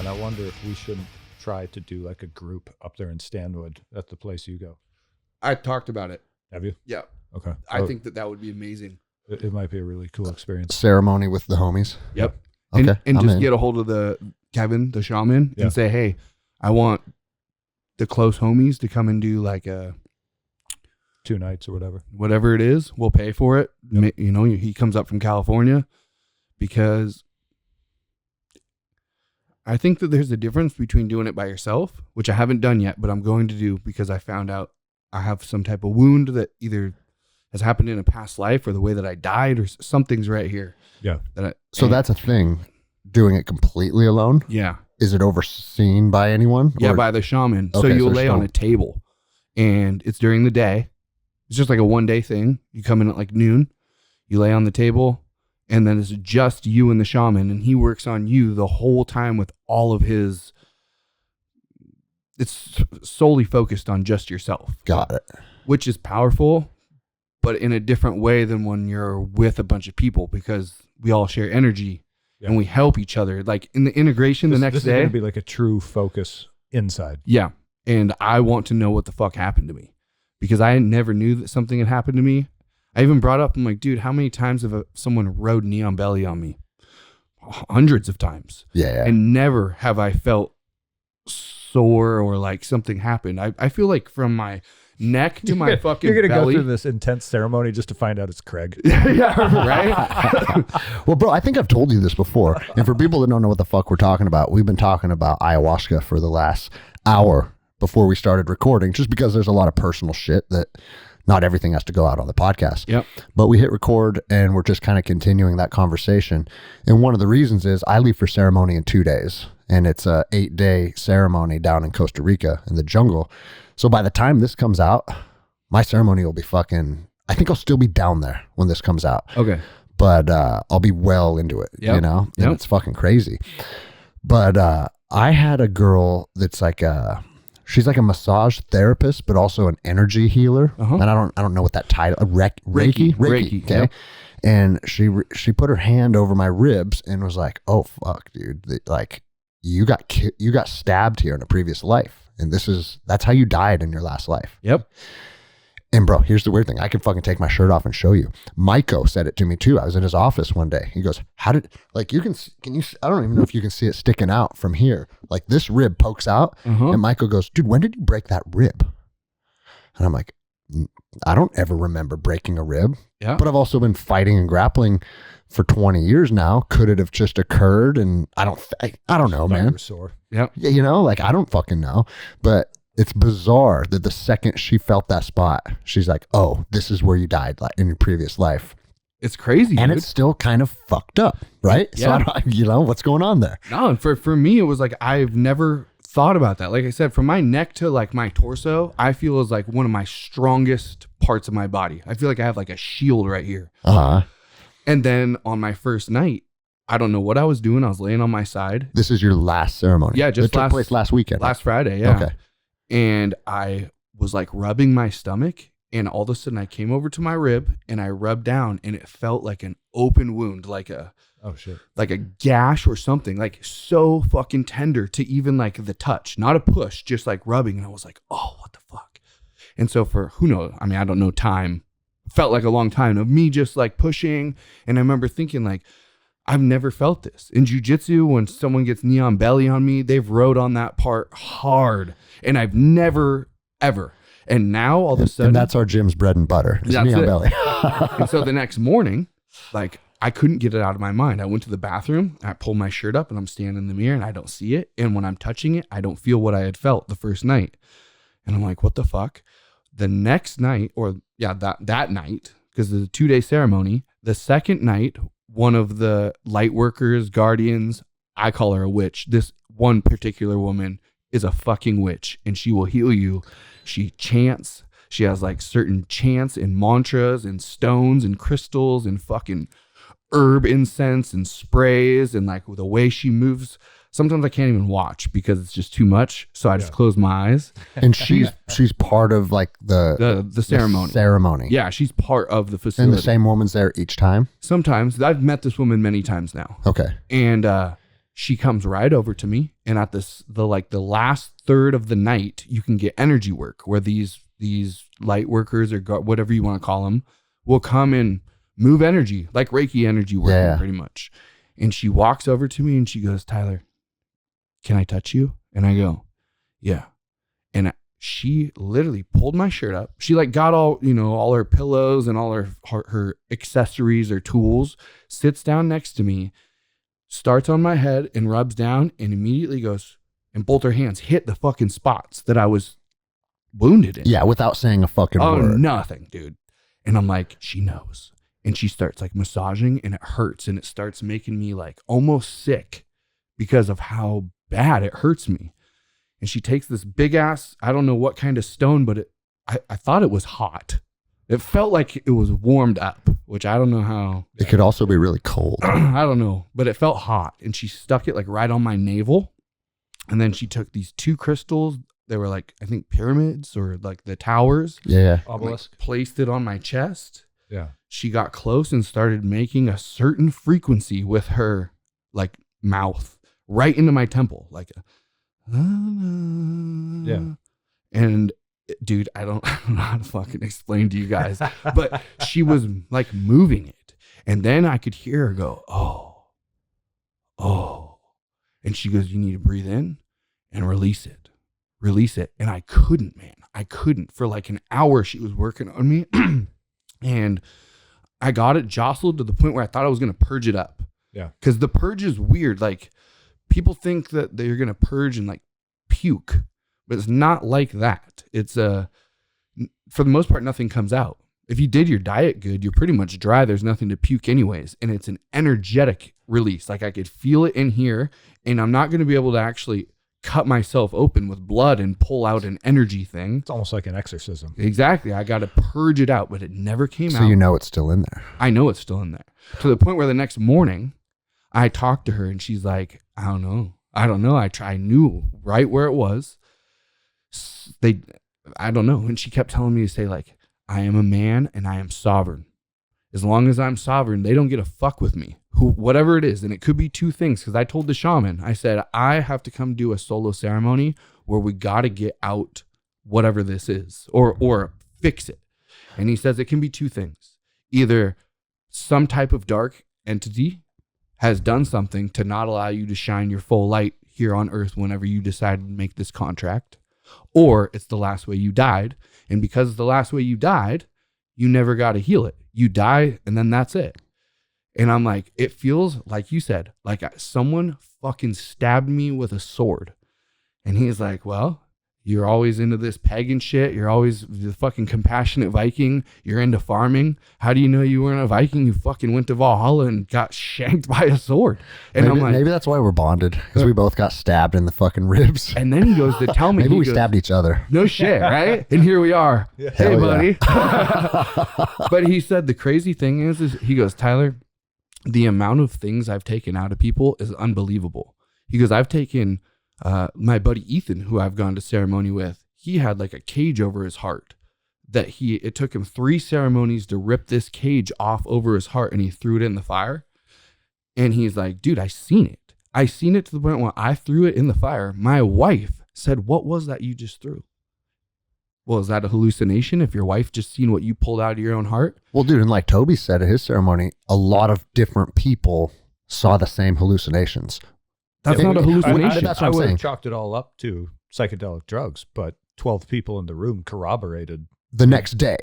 man. I wonder if we shouldn't try to do like a group up there in Stanwood. That's the place you go. I talked about it. Have you? Yeah. Okay. I think that would be amazing. It might be a really cool experience. Ceremony with the homies. Yep. Okay. And I'm just in. get a hold of Kevin, the shaman, Yeah. and say, hey, I want the close homies to come and do like a 2 nights or whatever it is. We'll pay for it. Yep. You know, he comes up from California because I think that there's a difference between doing it by yourself, which I haven't done yet, but I'm going to do because I found out I have some type of wound that either has happened in a past life or the way that I died or something's right here. Yeah. So that's a thing. Doing it completely alone. Yeah. Is it overseen by anyone? Yeah, Or- by the shaman. So Okay, you'll so lay on a table and it's during the day. It's just like a 1-day thing. You come in at like noon, you lay on the table, and then it's just you and the shaman, and he works on you the whole time with all of his, it's solely focused on just yourself. Got it. Which is powerful, but in a different way than when you're with a bunch of people, because we all share energy and we help each other. Like in the integration the next this day. is going to be like a true focus inside. Yeah. And I want to know what the fuck happened to me, because I never knew that something had happened to me. I even brought up, I'm like, dude, how many times have someone rode neon belly on me? Hundreds of times. Yeah. And never have I felt sore or like something happened. I feel like from my neck to my fucking You're going to go belly. through this intense ceremony just to find out it's Craig. Yeah, right? Well, bro, I think I've told you this before. And for people that don't know what the fuck we're talking about, we've been talking about ayahuasca for the last hour before we started recording, just because there's a lot of personal shit that not everything has to go out on the podcast. Yep. But we hit record and we're just kind of continuing that conversation. And one of the reasons is I leave for ceremony in 2 days, and it's a 8-day ceremony down in Costa Rica in the jungle. So by the time this comes out, my ceremony will be fucking, I think I'll still be down there when this comes out. Okay. But I'll be well into it, you know? And it's fucking crazy. But I had a girl that's like she's like a massage therapist, but also an energy healer. And I don't know what that title, Reiki. Okay. Yep. And she put her hand over my ribs and was like, "Oh fuck, dude! Like you got stabbed here in a previous life, and that's how you died in your last life." Yep. And bro, here's the weird thing. I can fucking take my shirt off and show you. Maiko said it to me too. I was in his office one day. He goes, I don't even know if you can see it sticking out from here. Like this rib pokes out. And Maiko goes, dude, when did you break that rib? And I'm like, I don't ever remember breaking a rib. Yeah. But I've also been fighting and grappling for 20 years now. Could it have just occurred? And I don't know, man. Sore. Yep. Yeah, you know, like I don't fucking know. But it's bizarre that the second she felt that spot, she's like, oh, this is where you died in your previous life. It's crazy, and dude. It's still kind of fucked up, right? Yeah. So, what's going on there? No, and for me, it was like, I've never thought about that. Like I said, from my neck to like my torso, I feel is like one of my strongest parts of my body. I feel like I have like a shield right here. And then on my first night, I don't know what I was doing. I was laying on my side. This is your last ceremony. Yeah, just it took place last weekend. Last Friday, yeah. Okay. And I was like rubbing my stomach, and all of a sudden I came over to my rib and I rubbed down, and it felt like an open wound, like a gash or something, like so fucking tender to even like the touch, not a push, just like rubbing. And I was like, oh, what the fuck? And so for who knows, I mean, I don't know time, felt like a long time of me just like pushing. And I remember thinking like, I've never felt this. In jiu-jitsu, when someone gets neon belly on me, they've rode on that part hard. And I've never, ever. And now all of a sudden. And that's our gym's bread and butter. It's neon belly. And so the next morning, like I couldn't get it out of my mind. I went to the bathroom, I pulled my shirt up, and I'm standing in the mirror and I don't see it. And when I'm touching it, I don't feel what I had felt the first night. And I'm like, what the fuck? The next night, that night, because it's a 2-day ceremony, the second night, one of the light workers, guardians, I call her a witch. This one particular woman is a fucking witch, and she will heal you. She chants. She has like certain chants and mantras and stones and crystals and fucking herb incense and sprays, and like the way she moves. Sometimes I can't even watch because it's just too much. So I just close my eyes. And she's part of like the ceremony. Ceremony. Yeah, she's part of the facility. And the same woman's there each time? Sometimes. I've met this woman many times now. Okay. And she comes right over to me, and at the last third of the night, you can get energy work where these light workers or whatever you want to call them will come and move energy, like Reiki energy working pretty much. And she walks over to me and she goes, Tyler, can I touch you? And I go, yeah. And she literally pulled my shirt up. She like got all, all her pillows and all her accessories or tools, sits down next to me, starts on my head and rubs down, and immediately goes, and both her hands hit the fucking spots that I was wounded in. Yeah, without saying a fucking word. Nothing, dude. And I'm like, she knows. And she starts like massaging, and it hurts, and it starts making me like almost sick because of how bad it hurts me. And she takes this big ass, I don't know what kind of stone, but I thought it was hot. It felt like it was warmed up, which I don't know how. It could also be really cold. I don't know, but it felt hot. And she stuck it like right on my navel. And then she took these 2 crystals. They were like, I think pyramids or like the towers. Yeah. Obelisk. Like, placed it on my chest. Yeah. She got close and started making a certain frequency with her like mouth right into my temple. Like, yeah. And dude, I don't know how to fucking explain to you guys, but she was like moving it. And then I could hear her go, oh. And she goes, you need to breathe in and release it. And I couldn't, man. I couldn't. For like an hour, she was working on me. And I got it jostled to the point where I thought I was going to purge it up. Yeah. Because the purge is weird. Like, people think that they're going to purge and like puke, but it's not like that. It's for the most part, nothing comes out. If you did your diet good, you're pretty much dry. There's nothing to puke anyways. And it's an energetic release. Like I could feel it in here, and I'm not going to be able to actually cut myself open with blood and pull out an energy thing. It's almost like an exorcism. Exactly. I got to purge it out, but it never came out. So you know it's still in there. I know it's still in there. To the point where the next morning, I talked to her and she's like, I don't know. I knew right where it was. I don't know. And she kept telling me to say like, I am a man and I am sovereign. As long as I'm sovereign, they don't get a fuck with me. Whatever it is. And it could be 2 things. Because I told the shaman, I said, I have to come do a solo ceremony where we got to get out whatever this is or fix it. And he says it can be 2 things. Either some type of dark entity has done something to not allow you to shine your full light here on earth whenever you decide to make this contract, or it's the last way you died. And because it's the last way you died, you never got to heal it. You die and then that's it. And I'm like, it feels like you said, like someone fucking stabbed me with a sword. And he's like, well, you're always into this pagan shit. You're always the fucking compassionate Viking. You're into farming. How do you know you weren't a Viking? You fucking went to Valhalla and got shanked by a sword. And I'm like, maybe that's why we're bonded, because we both got stabbed in the fucking ribs. And then he goes to tell me. Maybe we stabbed each other. No shit, right? And here we are. Yeah. Hey, Hell buddy. But he said the crazy thing is he goes, Tyler, the amount of things I've taken out of people is unbelievable. He goes, I've taken my buddy Ethan, who I've gone to ceremony with. He had like a cage over his heart that it took him 3 ceremonies to rip this cage off over his heart, and he threw it in the fire. And he's like, dude, I seen it. I seen it to the point where I threw it in the fire. My wife said, what was that you just threw? Well, is that a hallucination if your wife just seen what you pulled out of your own heart? Well, dude, and like Toby said at his ceremony, a lot of different people saw the same hallucinations. That's not a hallucination. That's what I I'm would saying. have chalked it all up to psychedelic drugs, but 12 people in the room corroborated The next day.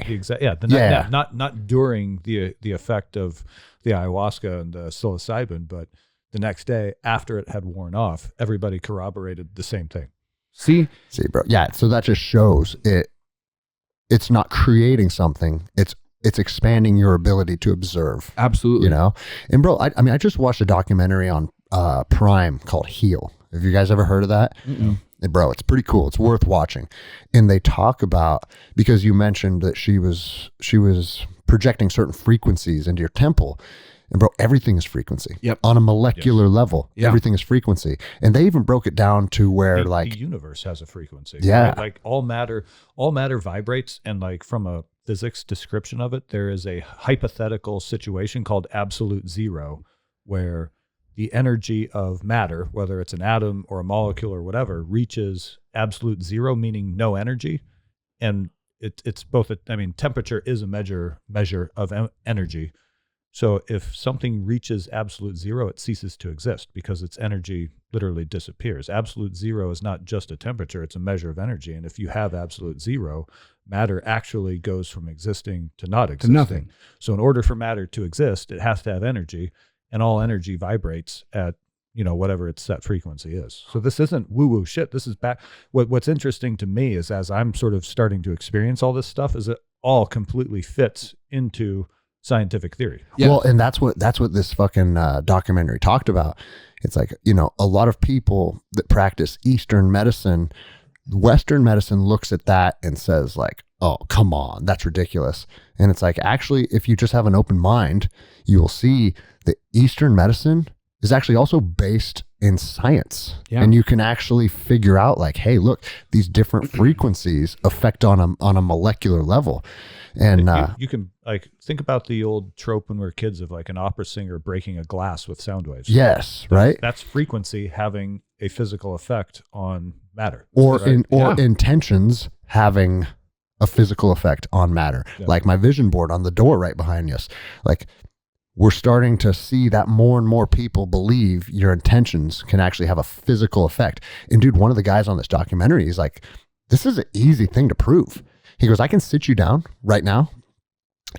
Not during the effect of the ayahuasca and the psilocybin, but the next day after it had worn off, everybody corroborated the same thing. See, bro. Yeah. So that just shows it's not creating something. It's expanding your ability to observe. Absolutely. You know? And bro, I mean, I just watched a documentary on Prime called Heal. Have you guys ever heard of that? Mm-mm. And bro, it's pretty cool. It's worth watching. And they talk about, because you mentioned that she was projecting certain frequencies into your temple. And bro, everything is frequency. Yep. On a molecular level, Yeah. everything is frequency. And they even broke it down to where The universe has a frequency. Yeah. Right? Like all matter vibrates, and like from a physics description of it, there is a hypothetical situation called absolute zero where the energy of matter, whether it's an atom or a molecule or whatever, reaches absolute zero, meaning no energy. And it's both, temperature is a measure of energy. So if something reaches absolute zero, it ceases to exist because its energy literally disappears. Absolute zero is not just a temperature, it's a measure of energy. And if you have absolute zero, matter actually goes from existing to not existing. To nothing. So in order for matter to exist, it has to have energy, and all energy vibrates at, whatever its set frequency is. So this isn't woo-woo shit. This is back. What's interesting to me is, as I'm sort of starting to experience all this stuff, is it all completely fits into scientific theory. Yeah. Well, and that's what this fucking documentary talked about. It's like, a lot of people that practice Eastern medicine, Western medicine looks at that and says like, oh, come on, that's ridiculous. And it's like, actually, if you just have an open mind, you'll see that Eastern medicine is actually also based in science. Yeah. And you can actually figure out like, hey, look, these different frequencies affect on a molecular level. And you can like think about the old trope when we were kids of like an opera singer breaking a glass with sound waves. Yes, right. That's frequency having a physical effect on matter, or right? Intentions having a physical effect on matter. Yeah. Like my vision board on the door right behind us. Like we're starting to see that more and more people believe your intentions can actually have a physical effect. And dude, one of the guys on this documentary is like, this is an easy thing to prove. He goes, I can sit you down right now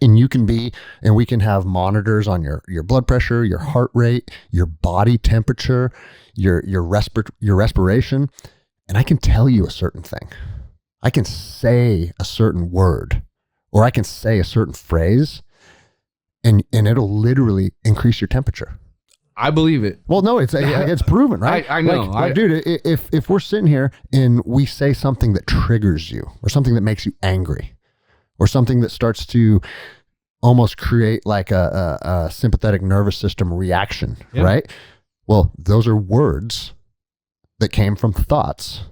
and we can have monitors on your blood pressure, your heart rate, your body temperature, your respiration. And I can tell you a certain thing. I can say a certain word, or I can say a certain phrase, and it'll literally increase your temperature. I believe it. Well, no, it's proven, right? I know. Like, dude, if we're sitting here and we say something that triggers you, or something that makes you angry, or something that starts to almost create like a sympathetic nervous system reaction, right? Well, those are words that came from thoughts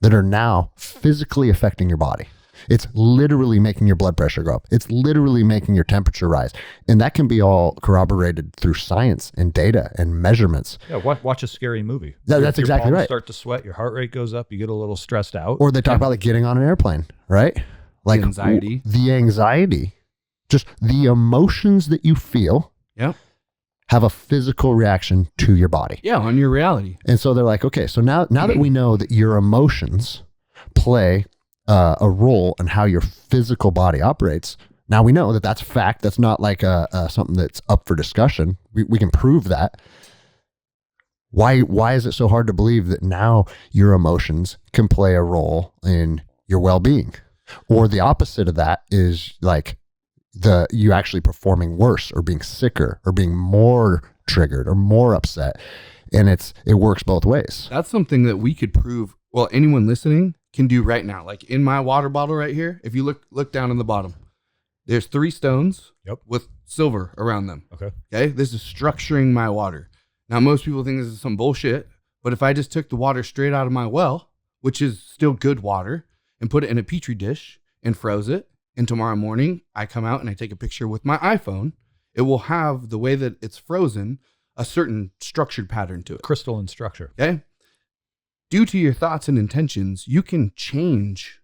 that are now physically affecting your body. It's literally making your blood pressure go up. It's literally making your temperature rise. And that can be all corroborated through science and data and measurements. Yeah, watch a scary movie. That's exactly right. You start to sweat, your heart rate goes up, you get a little stressed out. Or they talk about like getting on an airplane, right? Like the anxiety, just the emotions that you feel have a physical reaction to your body. Yeah, on your reality. And so they're like, okay, so now that we know that your emotions play a role in how your physical body operates. Now we know that that's fact. That's not like something that's up for discussion. We can prove that. Why is it so hard to believe that now your emotions can play a role in your well-being? Or the opposite of that is like you actually performing worse, or being sicker, or being more triggered or more upset. And it works both ways. That's something that we could prove. Well, anyone listening can do right now. Like in my water bottle right here, if you look down in the bottom, there's 3 stones with silver around them. Okay. This is structuring my water. Now, most people think this is some bullshit, but if I just took the water straight out of my well, which is still good water, and put it in a petri dish and froze it, and tomorrow morning I come out and I take a picture with my iPhone, it will have the way that it's frozen, a certain structured pattern to it. Crystalline structure. Okay. Due to your thoughts and intentions, you can change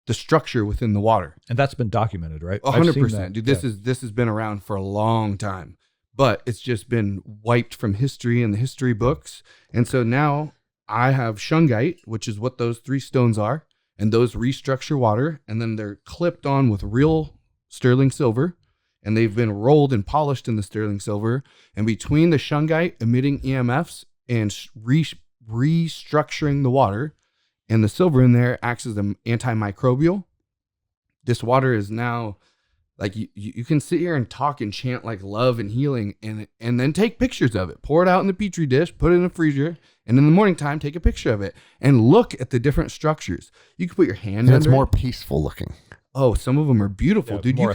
the structure within the water. And that's been documented, right? 100%. Dude, this has been around for a long time, but it's just been wiped from history and the history books. And so now I have shungite, which is what those 3 stones are, and those restructure water, and then they're clipped on with real sterling silver, and they've been rolled and polished in the sterling silver. And between the shungite emitting EMFs and restructuring the water, and the silver in there acts as an antimicrobial. This water is now like you can sit here and talk and chant like love and healing, and then take pictures of it, pour it out in the petri dish, put it in the freezer, and in the morning time take a picture of it and look at the different structures. You can put your hand under it's more peaceful looking. Oh, some of them are beautiful, dude. You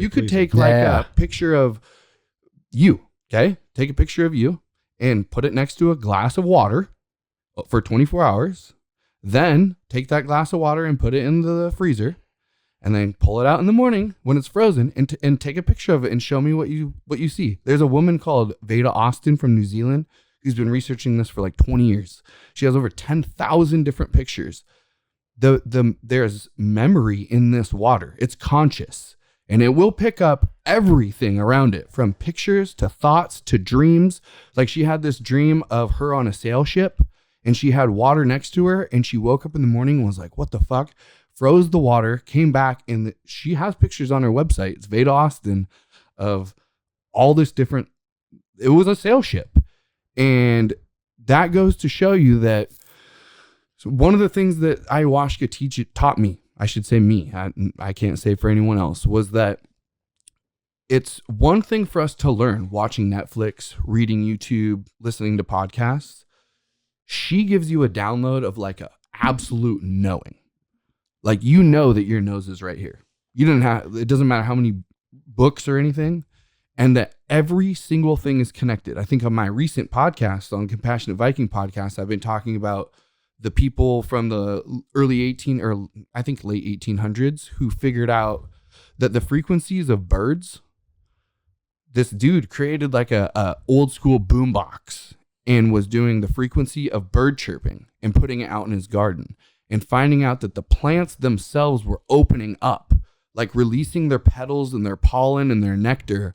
could take like a picture of you. Okay, take a picture of you and put it next to a glass of water for 24 hours. Then take that glass of water and put it in the freezer. and then pull it out in the morning when it's frozen and take a picture of it and show me what you see. There's a woman called Veda Austin from New Zealand who's been researching this for like 20 years. She has over 10,000 different pictures. There's memory in this water. It's conscious, and it will pick up everything around it, from pictures to thoughts to dreams. Like, she had this dream of her on a sail ship, and she had water next to her, and she woke up in the morning and was like, what the fuck? Froze the water, came back, and she has pictures on her website. It's Veda Austin, of all this different, it was a sail ship. And that goes to show you that one of the things that ayahuasca taught me, I should say me, I can't say for anyone else, was that it's one thing for us to learn watching Netflix, reading YouTube, listening to podcasts. She gives you a download of like a absolute knowing. Like, you know that your nose is right here. It doesn't matter how many books or anything, and that every single thing is connected. I think on my recent podcast, on Compassionate Viking podcast, I've been talking about the people from the late 1800s who figured out that the frequencies of birds, this dude created like a old school boombox and was doing the frequency of bird chirping and putting it out in his garden, and finding out that the plants themselves were opening up, like releasing their petals and their pollen and their nectar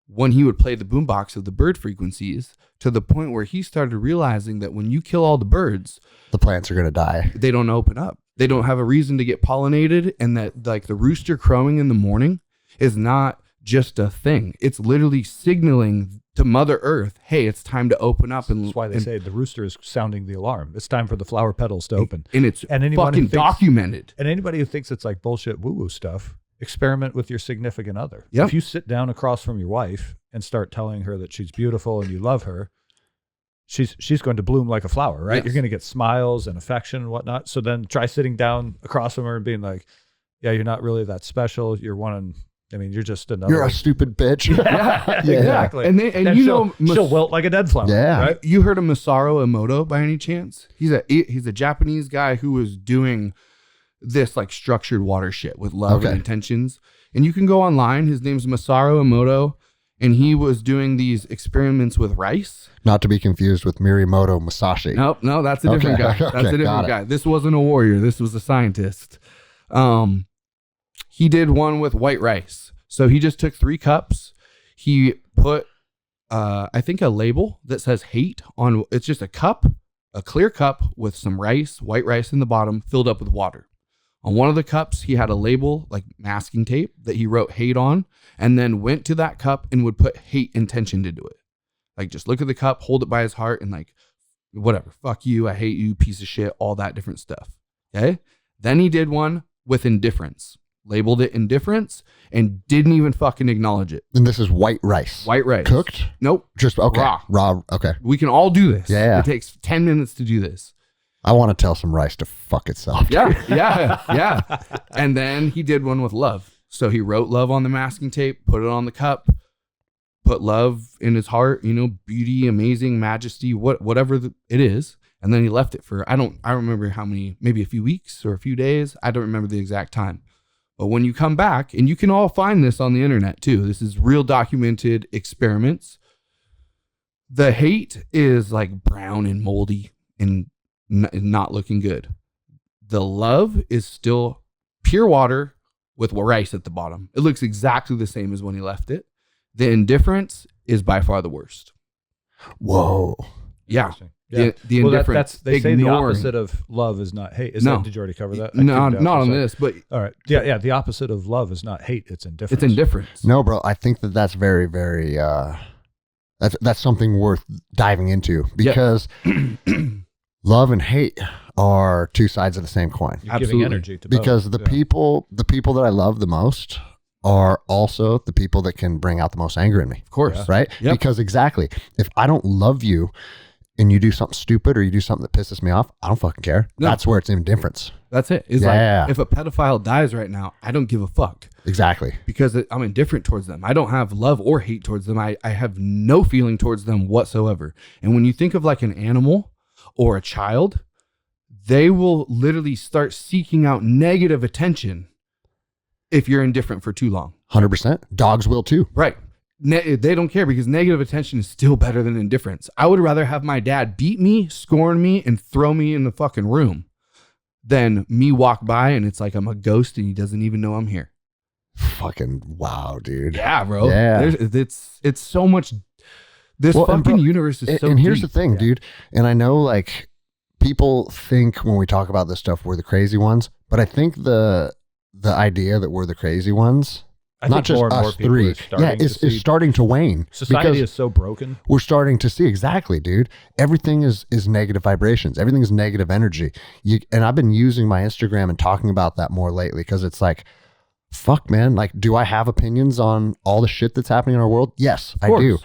when he would play the boombox of the bird frequencies, to the point where he started realizing that when you kill all the birds, The plants are going to die. they don't open up. They don't have a reason to get pollinated, and that like the rooster crowing in the morning is not just a thing. It's literally signaling to Mother Earth, hey, it's time to open up. And That's why they say the rooster is sounding the alarm. It's time for the flower petals to open. And it's fucking documented. And anybody who thinks it's like bullshit woo-woo stuff, experiment with your significant other. Yep. If you sit down across from your wife and start telling her that she's beautiful and you love her, she's going to bloom like a flower, right? Yes. You're going to get smiles and affection and whatnot. So then try sitting down across from her and being like, yeah, you're not really that special. You're you're just another. You're a stupid bitch. Yeah, exactly. And she'll wilt like a dead flower. Yeah. Right? You heard of Masaru Emoto by any chance? He's a Japanese guy who was doing this like structured water shit with love and intentions. And you can go online. His name's Masaru Emoto, and he was doing these experiments with rice. Not to be confused with Mirimoto Musashi. No, that's a different guy. That's a different guy. This wasn't a warrior. This was a scientist. He did one with white rice. So he just took 3 cups. He put, I think, a label that says hate on. It's just a cup, a clear cup with some rice, white rice in the bottom, filled up with water. On one of the cups, he had a label, like masking tape, that he wrote hate on, and then went to that cup and would put hate intention into it. Like, just look at the cup, hold it by his heart, and like, whatever, fuck you, I hate you, piece of shit, all that different stuff. Okay? Then he did one with indifference, labeled it indifference, and didn't even fucking acknowledge it. And this is white rice. White rice. Cooked? Nope. Just, okay. Raw. Okay. We can all do this. Yeah. It takes 10 minutes to do this. I want to tell some rice to fuck itself. Yeah. And then he did one with love. So he wrote love on the masking tape, put it on the cup, put love in his heart, beauty, amazing, majesty, whatever it is. And then he left it for, I don't remember how many, maybe a few weeks or a few days. I don't remember the exact time. But when you come back, and you can all find this on the internet too, this is real documented experiments. The hate is like brown and moldy and not looking good. The love is still pure water with rice at the bottom. It looks exactly the same as when he left it. The indifference is by far the worst. Whoa. Yeah. The indifference. They say the opposite of love is not hate. Did you already cover that? No, not on this, but all right. Yeah. The opposite of love is not hate. It's indifference. It's indifference. No, bro. I think that's very, very, that's something worth diving into, because love and hate are 2 sides of the same coin. You're giving energy to both. Because the people that I love the most are also the people that can bring out the most anger in me. Of course. Yeah. Right? Yep. Because exactly, if I don't love you and you do something stupid or you do something that pisses me off, I don't fucking care. No. That's where it's indifference. That's it. It's like, if a pedophile dies right now, I don't give a fuck. Exactly. Because I'm indifferent towards them. I don't have love or hate towards them. I have no feeling towards them whatsoever. And when you think of like an animal or a child, they will literally start seeking out negative attention if you're indifferent for too long. 100%. Dogs will too. Right. They don't care because negative attention is still better than indifference. I would rather have my dad beat me, scorn me, and throw me in the fucking room than me walk by and it's like I'm a ghost and he doesn't even know I'm here. Fucking wow, dude. Yeah, bro. Yeah. It's so much. This fucking universe is so And here's deep. the thing, dude. And I know like people think when we talk about this stuff, we're the crazy ones, but I think the idea that we're the crazy ones, I not think just more and more us people three, are starting to is see starting to wane. society because is so broken. we're starting to see exactly, dude. Everything is negative vibrations. Everything is negative energy. And I've been using my Instagram and talking about that more lately because it's like, fuck, man. Like, do I have opinions on all the shit that's happening in our world? Yes, I do.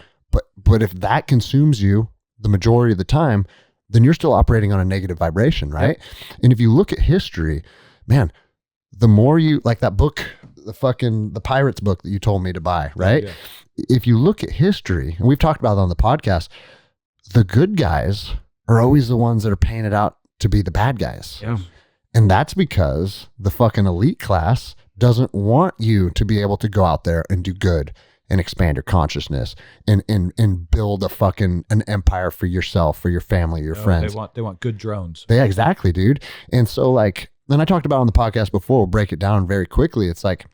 But if that consumes you the majority of the time, then you're still operating on a negative vibration, right? Yep. And if you look at history, man, the more you like that book, the Pirates book that you told me to buy, right? Yeah. If you look at history, and we've talked about it on the podcast, the good guys are always the ones that are painted out to be the bad guys. Yeah. And that's because the fucking elite class doesn't want you to be able to go out there and do good and expand your consciousness and build an empire for yourself, for your family, your friends. They want good drones. Yeah, exactly, dude. And so like, and I talked about on the podcast before, we'll break it down very quickly. It's like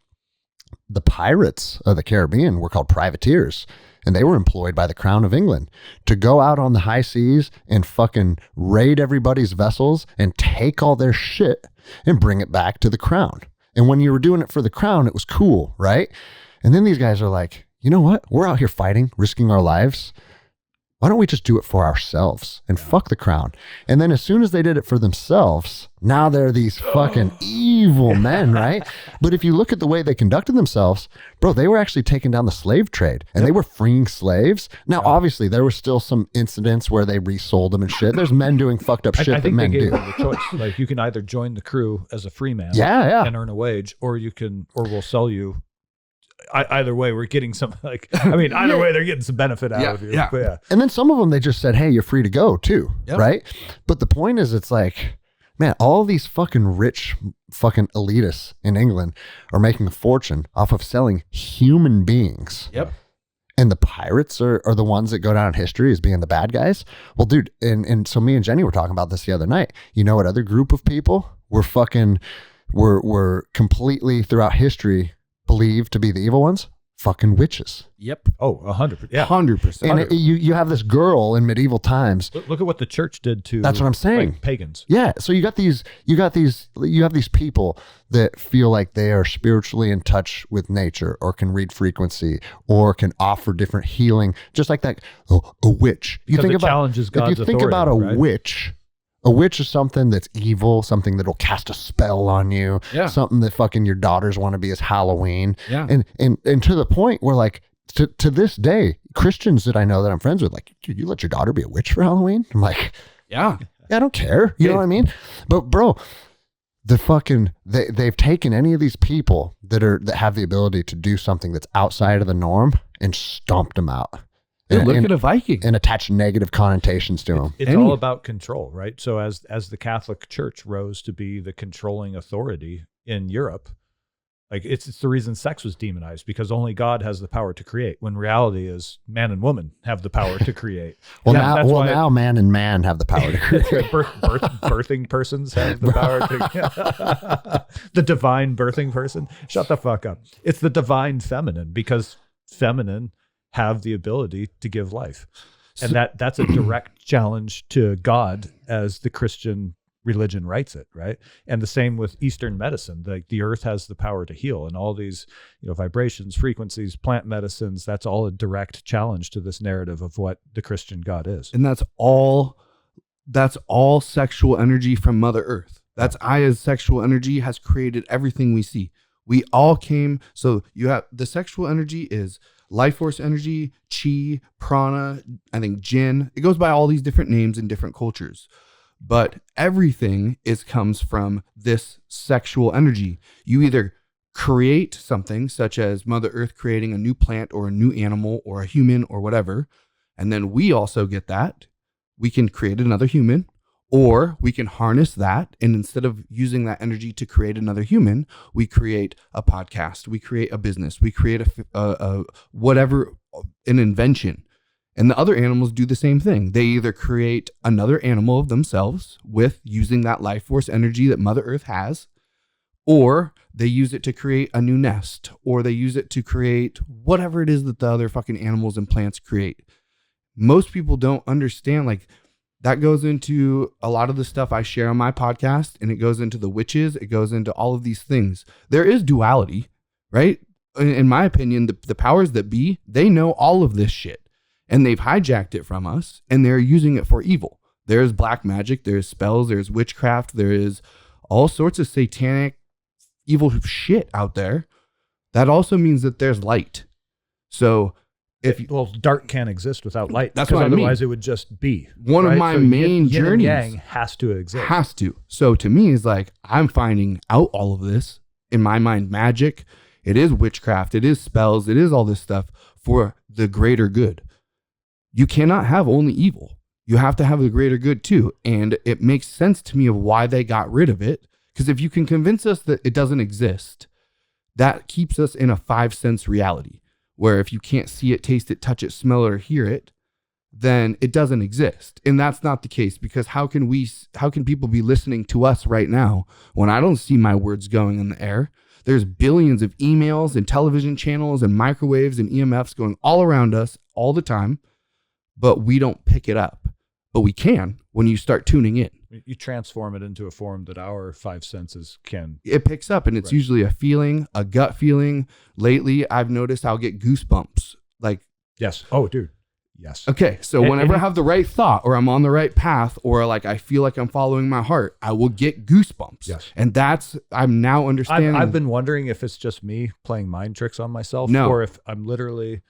the pirates of the Caribbean were called privateers, and they were employed by the Crown of England to go out on the high seas and fucking raid everybody's vessels and take all their shit and bring it back to the crown. And when you were doing it for the crown, it was cool, right? And then these guys are like, you know what? We're out here fighting, risking our lives. Why don't we just do it for ourselves and fuck the crown? And then as soon as they did it for themselves, now they're these fucking evil men, right? But if you look at the way they conducted themselves, bro, they were actually taking down the slave trade and they were freeing slaves. Now, obviously, there were still some incidents where they resold them and shit. There's men doing fucked up shit I think that men they gave do. them the choice. Like, you can either join the crew as a free man and earn a wage, or we'll sell you. Either way, we're getting some, like, I mean, either way, they're getting some benefit out of you. Yeah. But yeah. And then some of them, they just said, hey, you're free to go too, right? But the point is, it's like, man, all these fucking rich fucking elitists in England are making a fortune off of selling human beings. Yep. And the pirates are the ones that go down in history as being the bad guys. Well, dude, and so me and Jenny were talking about this the other night. You know what other group of people were completely throughout history believed to be the evil ones? Fucking witches. Yep. Oh, 100%. Yeah. 100%. And you have this girl in medieval times. Look at what the church did to. That's what I'm saying. Like, pagans. Yeah. So you have these people that feel like they are spiritually in touch with nature, or can read frequency, or can offer different healing, just like that. Oh, a witch. Because it challenges God's if you think about authority, a witch. A witch is something that's evil, something that'll cast a spell on you, something that fucking your daughters want to be as Halloween. Yeah. And to the point where, like, to this day, Christians that I know that I'm friends with, like, dude, you let your daughter be a witch for Halloween? I'm like, yeah, I don't care. You know what I mean? But bro, they've taken any of these people that have the ability to do something that's outside of the norm and stomped them out. Look at a Viking. And attach negative connotations to them. It's all about control, right? So as the Catholic Church rose to be the controlling authority in Europe, like it's the reason sex was demonized, because only God has the power to create, when reality is man and woman have the power to create. Now man and man have the power to create. Birthing persons have the power to the divine birthing person. Shut the fuck up. It's the divine feminine, because feminine have the ability to give life. And that's a direct challenge to God as the Christian religion writes it, right? And the same with Eastern medicine. Like, the earth has the power to heal, and all these, vibrations, frequencies, plant medicines, that's all a direct challenge to this narrative of what the Christian God is. And that's all sexual energy from Mother Earth. That's Aya's sexual energy has created everything we see. We all came, so you have the sexual energy is life force energy, chi, prana, I think jinn. It goes by all these different names in different cultures. But everything comes from this sexual energy. You either create something, such as Mother Earth creating a new plant or a new animal or a human or whatever, and then we also get that. We can create another human, Or we can harness that, and instead of using that energy to create another human, we create a podcast, we create a business, we create a whatever, an invention. And the other animals do the same thing. They either create another animal of themselves with using that life force energy that Mother Earth has, or they use it to create a new nest, or they use it to create whatever it is that the other fucking animals and plants create. Most people don't understand, like, that goes into a lot of the stuff I share on my podcast, and it goes into the witches. It goes into all of these things. There is duality, right? In my opinion, the powers that be, they know all of this shit, and they've hijacked it from us, and they're using it for evil. There's black magic, there's spells, there's witchcraft, there is all sorts of satanic, evil shit out there. That also means that there's light. So well, dark can't exist without light. That's what I mean. Otherwise it would just be. One of my main yin journeys and yang has to exist. Has to. So to me, it's like, I'm finding out all of this. In my mind, magic, it is witchcraft, it is spells, it is all this stuff for the greater good. You cannot have only evil. You have to have the greater good too. And it makes sense to me of why they got rid of it. Because if you can convince us that it doesn't exist, that keeps us in a 5 sense reality, where if you can't see it, taste it, touch it, smell it, or hear it, then it doesn't exist. And that's not the case, because how can people be listening to us right now when I don't see my words going in the air? There's billions of emails and television channels and microwaves and EMFs going all around us all the time, but we don't pick it up. But we can when you start tuning in. You transform it into a form that our 5 senses can. It picks up, and it's usually a feeling, a gut feeling. Lately, I've noticed I'll get goosebumps. Like, yes. Oh, dude. Yes. Okay. So whenever I have the right thought, or I'm on the right path, or like I feel like I'm following my heart, I will get goosebumps. Yes. And I'm now understanding. I've been wondering if it's just me playing mind tricks on myself, or if I'm literally,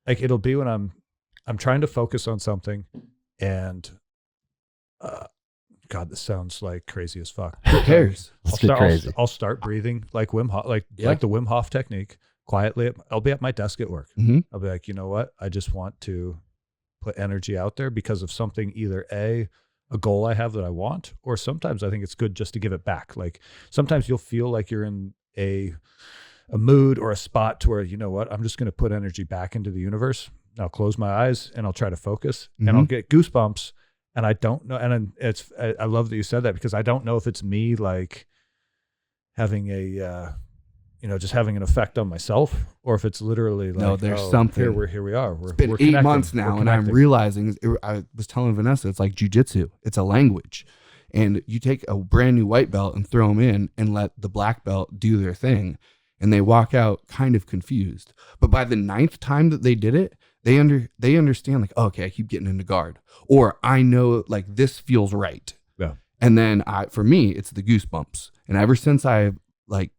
like, it'll be when I'm trying to focus on something, and God, this sounds like crazy as fuck. Who cares? I'll start breathing like Wim Hof, like the Wim Hof technique, quietly. I'll be at my desk at work. Mm-hmm. I'll be like, you know what? I just want to put energy out there because of something, either a goal I have that I want, or sometimes I think it's good just to give it back. Like, sometimes you'll feel like you're in a mood or a spot to where, you know what? I'm just going to put energy back into the universe. I'll close my eyes and I'll try to focus, and I'll get goosebumps. And I don't know. And I love that you said that, because I don't know if it's me, like, having just having an effect on myself, or if it's literally like, no, there's something. Here we are. It's been 8 months now, and I'm realizing, I was telling Vanessa, it's like jujitsu. It's a language. And you take a brand new white belt and throw them in and let the black belt do their thing. And they walk out kind of confused. But by the 9th time that they did it, they understand, like, oh, okay, I keep getting into guard, or I know, like, this feels right. Yeah. And then for me, it's the goosebumps. And ever since I'm going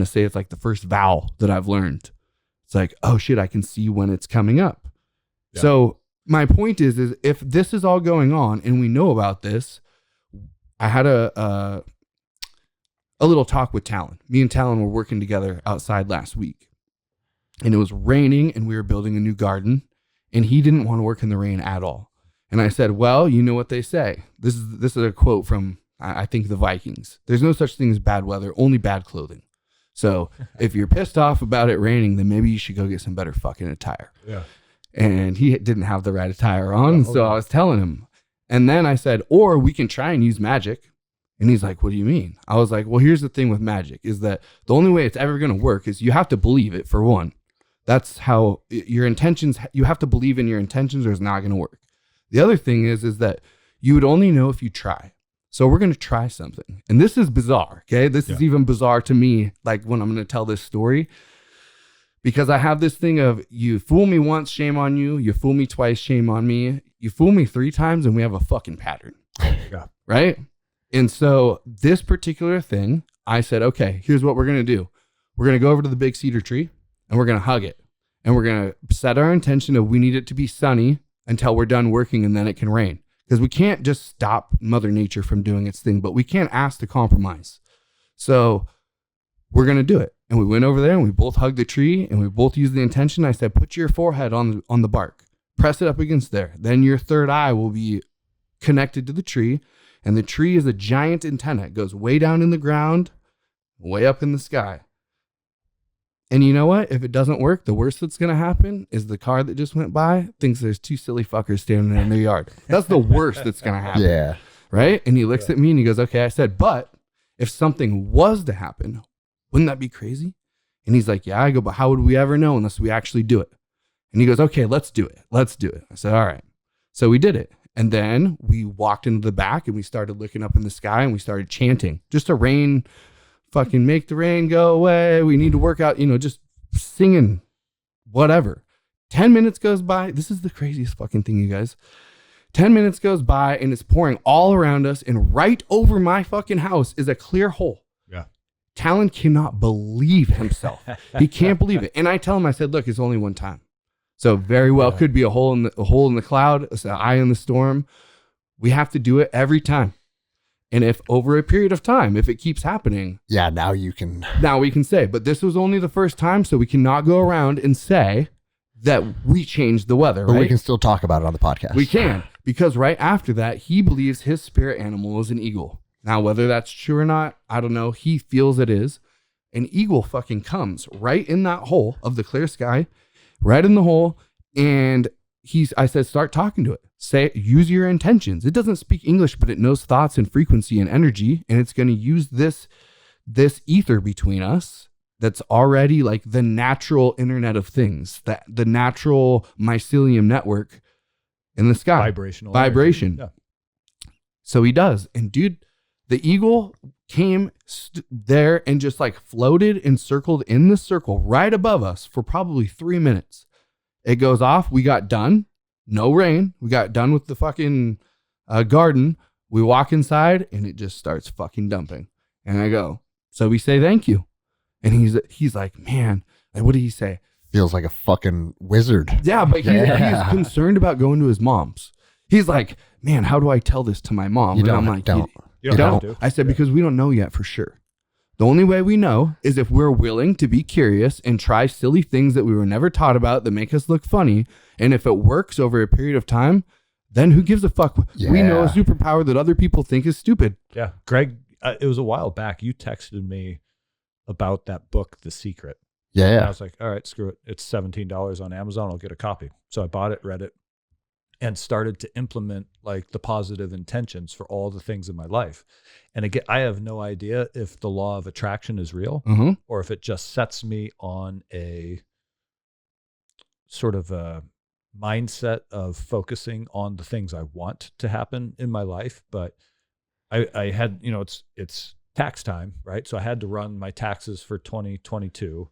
to say it's like the first vowel that I've learned. It's like, oh shit, I can see when it's coming up. Yeah. So my point is if this is all going on and we know about this, I had a little talk with Talon. Me and Talon were working together outside last week. And it was raining, and we were building a new garden, and he didn't want to work in the rain at all. And I said, well, you know what they say. This is a quote from, I think, the Vikings. There's no such thing as bad weather, only bad clothing. So if you're pissed off about it raining, then maybe you should go get some better fucking attire. Yeah. And he didn't have the right attire on, so I was telling him. And then I said, or we can try and use magic. And he's like, what do you mean? I was like, well, here's the thing with magic, is that the only way it's ever going to work is you have to believe it, for one. That's how your intentions, you have to believe in your intentions, or it's not going to work. The other thing is that you would only know if you try. So we're going to try something. And this is bizarre. Okay. This is even bizarre to me, like, when I'm going to tell this story, because I have this thing of, you fool me once, shame on you. You fool me twice, shame on me. You fool me 3 times, and we have a fucking pattern. Yeah. Right. And so this particular thing, I said, okay, here's what we're going to do. We're going to go over to the big cedar tree, and we're going to hug it. And we're going to set our intention of, we need it to be sunny until we're done working, and then it can rain. Because we can't just stop Mother Nature from doing its thing, but we can't ask to compromise. So we're going to do it. And we went over there, and we both hugged the tree, and we both used the intention. I said, put your forehead on the bark. Press it up against there. Then your third eye will be connected to the tree, and the tree is a giant antenna. It goes way down in the ground, way up in the sky. And you know what? If it doesn't work, the worst that's going to happen is the car that just went by thinks there's two silly fuckers standing in their yard. That's the worst that's going to happen. Yeah. Right? And he looks at me and he goes, okay. I said, but if something was to happen, wouldn't that be crazy? And he's like, yeah. I go, but how would we ever know unless we actually do it? And he goes, okay, let's do it. Let's do it. I said, all right. So we did it. And then we walked into the back and we started looking up in the sky and we started chanting just to rain, fucking make the rain go away. We need to work out, just singing, whatever. 10 minutes goes by. This is the craziest fucking thing, you guys. 10 minutes goes by and it's pouring all around us. And right over my fucking house is a clear hole. Yeah. Talon cannot believe himself. He can't believe it. And I tell him, I said, look, it's only one time. So very well could be a hole in the cloud, an eye in the storm. We have to do it every time. And if over a period of time, if it keeps happening. Yeah, now we can say, but this was only the first time, so we cannot go around and say that we changed the weather, but right? we can still talk about it on the podcast. We can, because right after that, he believes his spirit animal is an eagle. Now, whether that's true or not, I don't know. He feels it is. An eagle fucking comes right in that hole of the clear sky, right in the hole. And I said, start talking to it. Use your intentions. It doesn't speak English, but it knows thoughts and frequency and energy. And it's going to use this ether between us. That's already like the natural internet of things, the natural mycelium network in the sky. Vibration. Yeah. So he does. And dude, the eagle came there and just like floated and circled in the circle right above us for probably 3 minutes. It goes off. We got done. No rain. We got done with the fucking garden. We walk inside and it just starts fucking dumping. And I go, so we say thank you. And he's like, man, like, what did he say? Feels like a fucking wizard. Yeah, but he's concerned about going to his mom's. He's like, man, how do I tell this to my mom? You and don't. I'm like, You don't have to. I said, because we don't know yet for sure. The only way we know is if we're willing to be curious and try silly things that we were never taught about that make us look funny. And if it works over a period of time, then who gives a fuck? Yeah. We know a superpower that other people think is stupid. Yeah. Greg, it was a while back. You texted me about that book, The Secret. Yeah. And I was like, all right, screw it. It's $17 on Amazon. I'll get a copy. So I bought it, read it, and started to implement like the positive intentions for all the things in my life. And again, I have no idea if the law of attraction is real or if it just sets me on a sort of a mindset of focusing on the things I want to happen in my life. But I had, it's tax time, right? So I had to run my taxes for 2022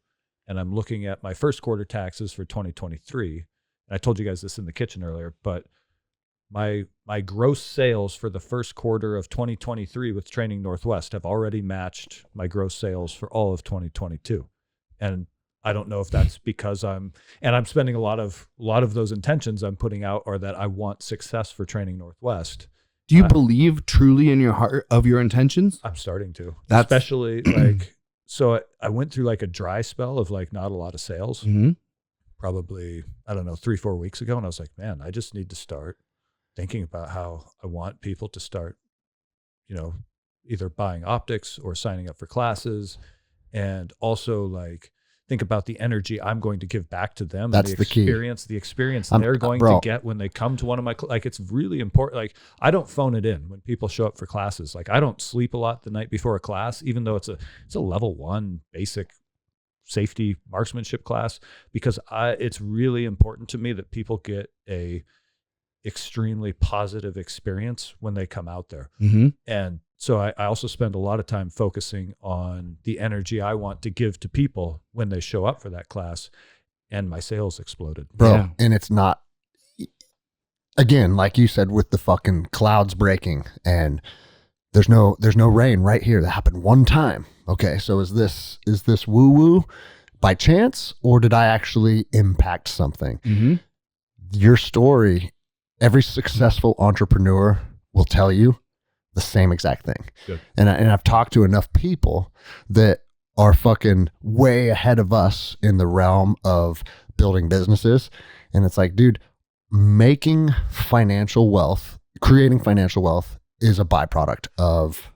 and I'm looking at my first quarter taxes for 2023. And I told you guys this in the kitchen earlier, but my gross sales for the first quarter of 2023 with Training Northwest have already matched my gross sales for all of 2022. And I don't know if that's because I'm spending a lot of those intentions I'm putting out are that I want success for Training Northwest. Do you believe truly in your heart of your intentions? I'm starting to, especially like, so I went through like a dry spell of like not a lot of sales. Probably, I don't know, 3-4 weeks ago. And I was like, man, I just need to start thinking about how I want people to start, either buying optics or signing up for classes. And also like, think about the energy I'm going to give back to them. That's and the key. The experience they're going to get when they come to one of my, like, it's really important. Like, I don't phone it in when people show up for classes. Like, I don't sleep a lot the night before a class, even though it's a level 1 basic safety marksmanship class, because it's really important to me that people get a extremely positive experience when they come out there. And so I also spend a lot of time focusing on the energy I want to give to people when they show up for that class, and my sales exploded. Bro, Yeah. and it's not, again, like you said, with the fucking clouds breaking and there's no rain right here. That happened one time. Okay, so is this woo-woo by chance, or did I actually impact something? Your story, every successful entrepreneur will tell you the same exact thing. Good. And I've talked to enough people that are fucking way ahead of us in the realm of building businesses. And it's like, dude, making financial wealth creating financial wealth is a byproduct of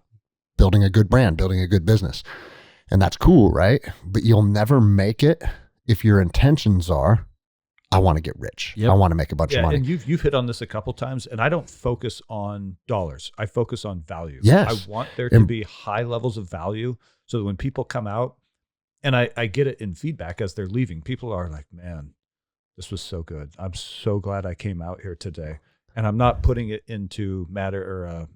building a good brand, building a good business. And that's cool, right? But you'll never make it if your intentions are, I want to get rich. Yep. I want to make a bunch of money. And you've hit on this a couple times, and I don't focus on dollars. I focus on value. Yes. I want there to be high levels of value so that when people come out, and I get it in feedback as they're leaving, people are like, man, this was so good. I'm so glad I came out here today. And I'm not putting it into matter or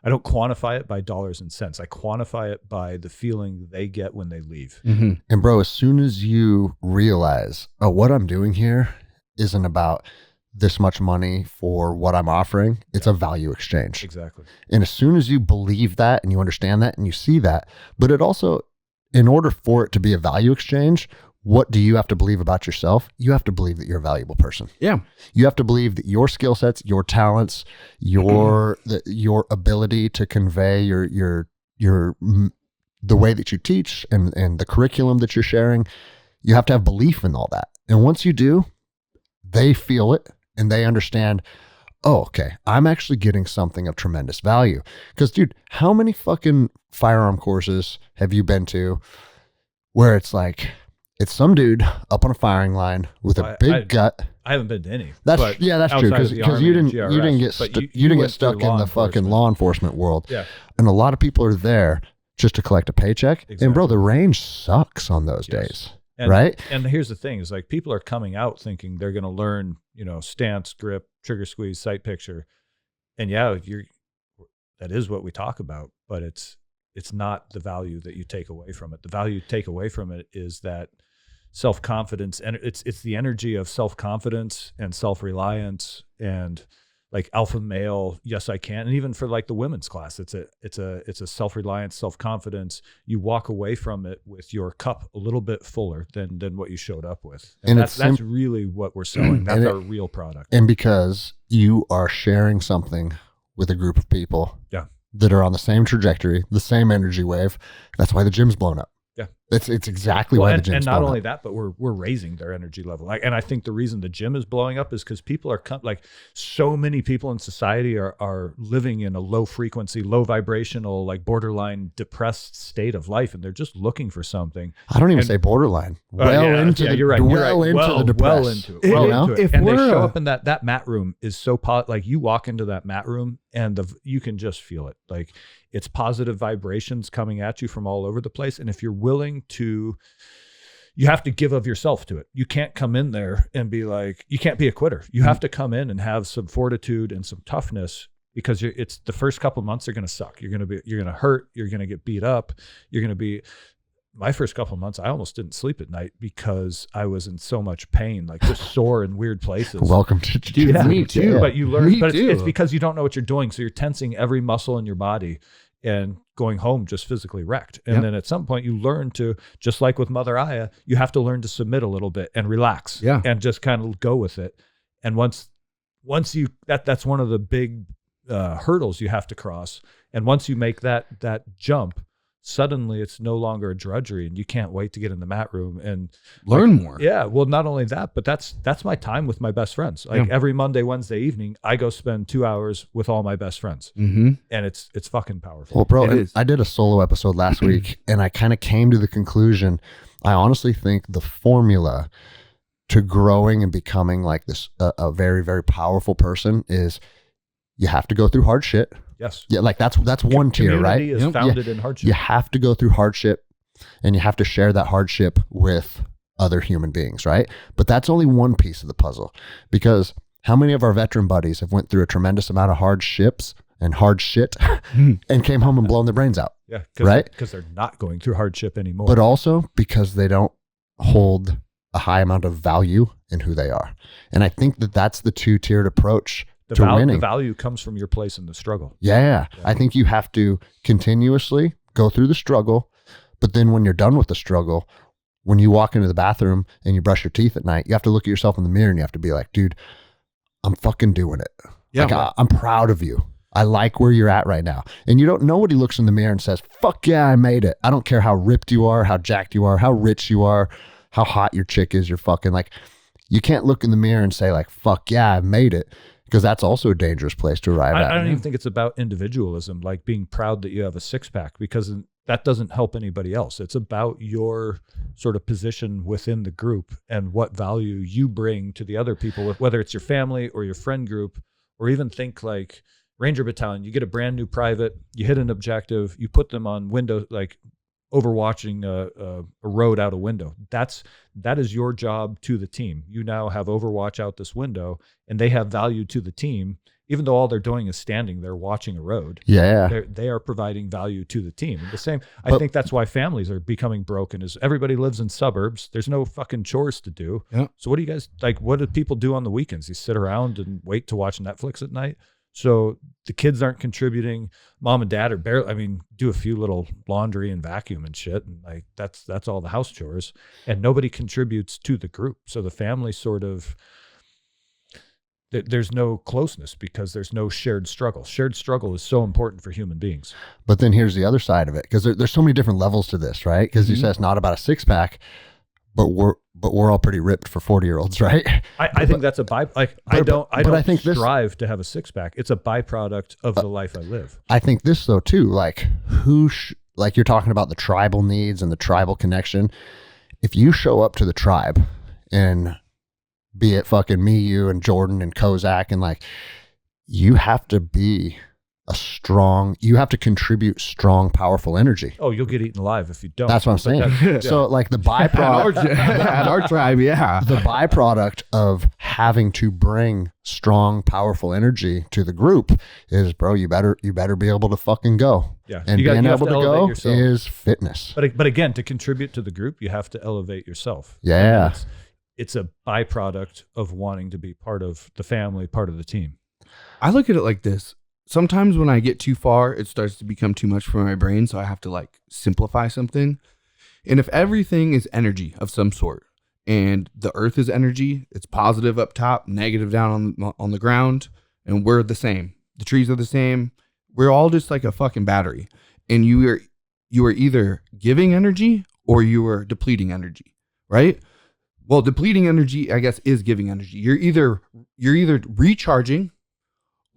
I don't quantify it by dollars and cents. I quantify it by the feeling they get when they leave. Mm-hmm. And bro, as soon as you realize, oh, what I'm doing here isn't about this much money for what I'm offering, it's a value exchange. Exactly. And as soon as you believe that and you understand that and you see that, but it also, in order for it to be a value exchange, what do you have to believe about yourself? You have to believe that you're a valuable person. Yeah. You have to believe that your skill sets, your talents, your ability to convey the way that you teach and the curriculum that you're sharing, you have to have belief in all that. And once you do, they feel it and they understand, oh, okay, I'm actually getting something of tremendous value. Because, dude, how many fucking firearm courses have you been to where it's like, it's some dude up on a firing line with a big gut. I haven't been to any. That's true because you didn't get stuck in the fucking law enforcement world. Yeah. And a lot of people are there just to collect a paycheck. Exactly. And bro, the range sucks on those days. Right? And here's the thing is like people are coming out thinking they're going to learn, stance, grip, trigger squeeze, sight picture. And yeah, that is what we talk about, but it's not the value that you take away from it. The value you take away from it is that self-confidence, and it's the energy of self-confidence and self-reliance and like alpha male, yes I can. And even for like the women's class, it's a self-reliance, self-confidence. You walk away from it with your cup a little bit fuller than what you showed up with. And that's really what we're selling. That's our real product. And because you are sharing something with a group of people that are on the same trajectory, the same energy wave, that's why the gym's blown up. Yeah, it's exactly why the gym's and blown up. not only that, but we're raising their energy level. And I think the reason the gym is blowing up is because people are like so many people in society are living in a low frequency, low vibrational, like borderline depressed state of life, and they're just looking for something. I don't even say borderline. You're right. The depressed. Into it. And they show up in that mat room is so like you walk into that mat room and you can just feel it. Like it's positive vibrations coming at you from all over the place. And if you're willing to, you have to give of yourself to it. You can't come in there and be like, you can't be a quitter. You have to come in and have some fortitude and some toughness because it's the first couple of months are going to suck. You're going to hurt. You're going to get beat up. You're going to be, my first couple of months, I almost didn't sleep at night because I was in so much pain, like just sore in weird places. Welcome to dude. Yeah, me too. But you learn, it's because you don't know what you're doing. So you're tensing every muscle in your body and going home just physically wrecked. And then at some point you learn to, just like with Mother Aya, you have to learn to submit a little bit and relax and just kind of go with it. And once you, that's one of the big hurdles you have to cross. And once you make that jump, suddenly it's no longer a drudgery and you can't wait to get in the mat room and learn more. Yeah. Well, not only that, but that's my time with my best friends. Like every Monday, Wednesday evening, I go spend 2 hours with all my best friends. Mm-hmm. And it's fucking powerful. Well, bro, I did a solo episode last week and I kind of came to the conclusion. I honestly think the formula to growing and becoming like this, a very, very powerful person is you have to go through hard shit. Yes. Yeah, like that's one tier, right? Community is founded in hardship. You have to go through hardship and you have to share that hardship with other human beings, right? But that's only one piece of the puzzle because how many of our veteran buddies have went through a tremendous amount of hardships and hard shit and came home and blown their brains out? Yeah. Right? Because they're not going through hardship anymore. But also because they don't hold a high amount of value in who they are. And I think that's the two-tiered approach to winning. The value comes from your place in the struggle. Yeah. I think you have to continuously go through the struggle, but then when you're done with the struggle, when you walk into the bathroom and you brush your teeth at night, you have to look at yourself in the mirror and you have to be like, dude, I'm fucking doing it. Yeah, like, I'm proud of you. I like where you're at right now. And you don't, nobody looks in the mirror and says, fuck yeah, I made it. I don't care how ripped you are, how jacked you are, how rich you are, how hot your chick is. You're fucking like, you can't look in the mirror and say like, fuck yeah, I made it. Because that's also a dangerous place to arrive at. I don't even think it's about individualism, like being proud that you have a six-pack, because that doesn't help anybody else. It's about your sort of position within the group and what value you bring to the other people, whether it's your family or your friend group, or even think like Ranger Battalion. You get a brand new private, you hit an objective, you put them on window, like overwatching a road out a window. That is your job to the team. You now have Overwatch out this window, and they have value to the team, even though all they're doing is standing there watching a road. Yeah. They are providing value to the team. And the same, I think that's why families are becoming broken, is everybody lives in suburbs. There's no fucking chores to do. Yeah. So what do you guys, like, what do people do on the weekends? You sit around and wait to watch Netflix at night? So the kids aren't contributing. Mom and dad are barely, I mean, do a few little laundry and vacuum and shit. And like, that's all the house chores, and nobody contributes to the group. So the family sort of, there's no closeness because there's no shared struggle. Shared struggle is so important for human beings. But then here's the other side of it, because there's so many different levels to this, right? Because you say it's not about a six-pack, but we're all pretty ripped for 40-year-olds, right? I think that's a I don't think strive to have a six-pack. It's a byproduct of the life I live. I think this though too, like like you're talking about the tribal needs and the tribal connection. If you show up to the tribe, and be it fucking me, you, and Jordan and Kozak, and like, you have to be you have to contribute strong, powerful energy. Oh, you'll get eaten alive if you don't. That's what I'm saying. So like the byproduct at our tribe, yeah. The byproduct of having to bring strong, powerful energy to the group is, bro, you better be able to fucking go. Yeah. And being able to go is fitness. But again, to contribute to the group, you have to elevate yourself. Yeah. It's a byproduct of wanting to be part of the family, part of the team. I look at it like this. Sometimes when I get too far, it starts to become too much for my brain. So I have to like simplify something. And if everything is energy of some sort, and the earth is energy, it's positive up top, negative down on the ground, and we're the same. The trees are the same. We're all just like a fucking battery. And you are either giving energy or you are depleting energy, right? Well, depleting energy, I guess, is giving energy. You're either recharging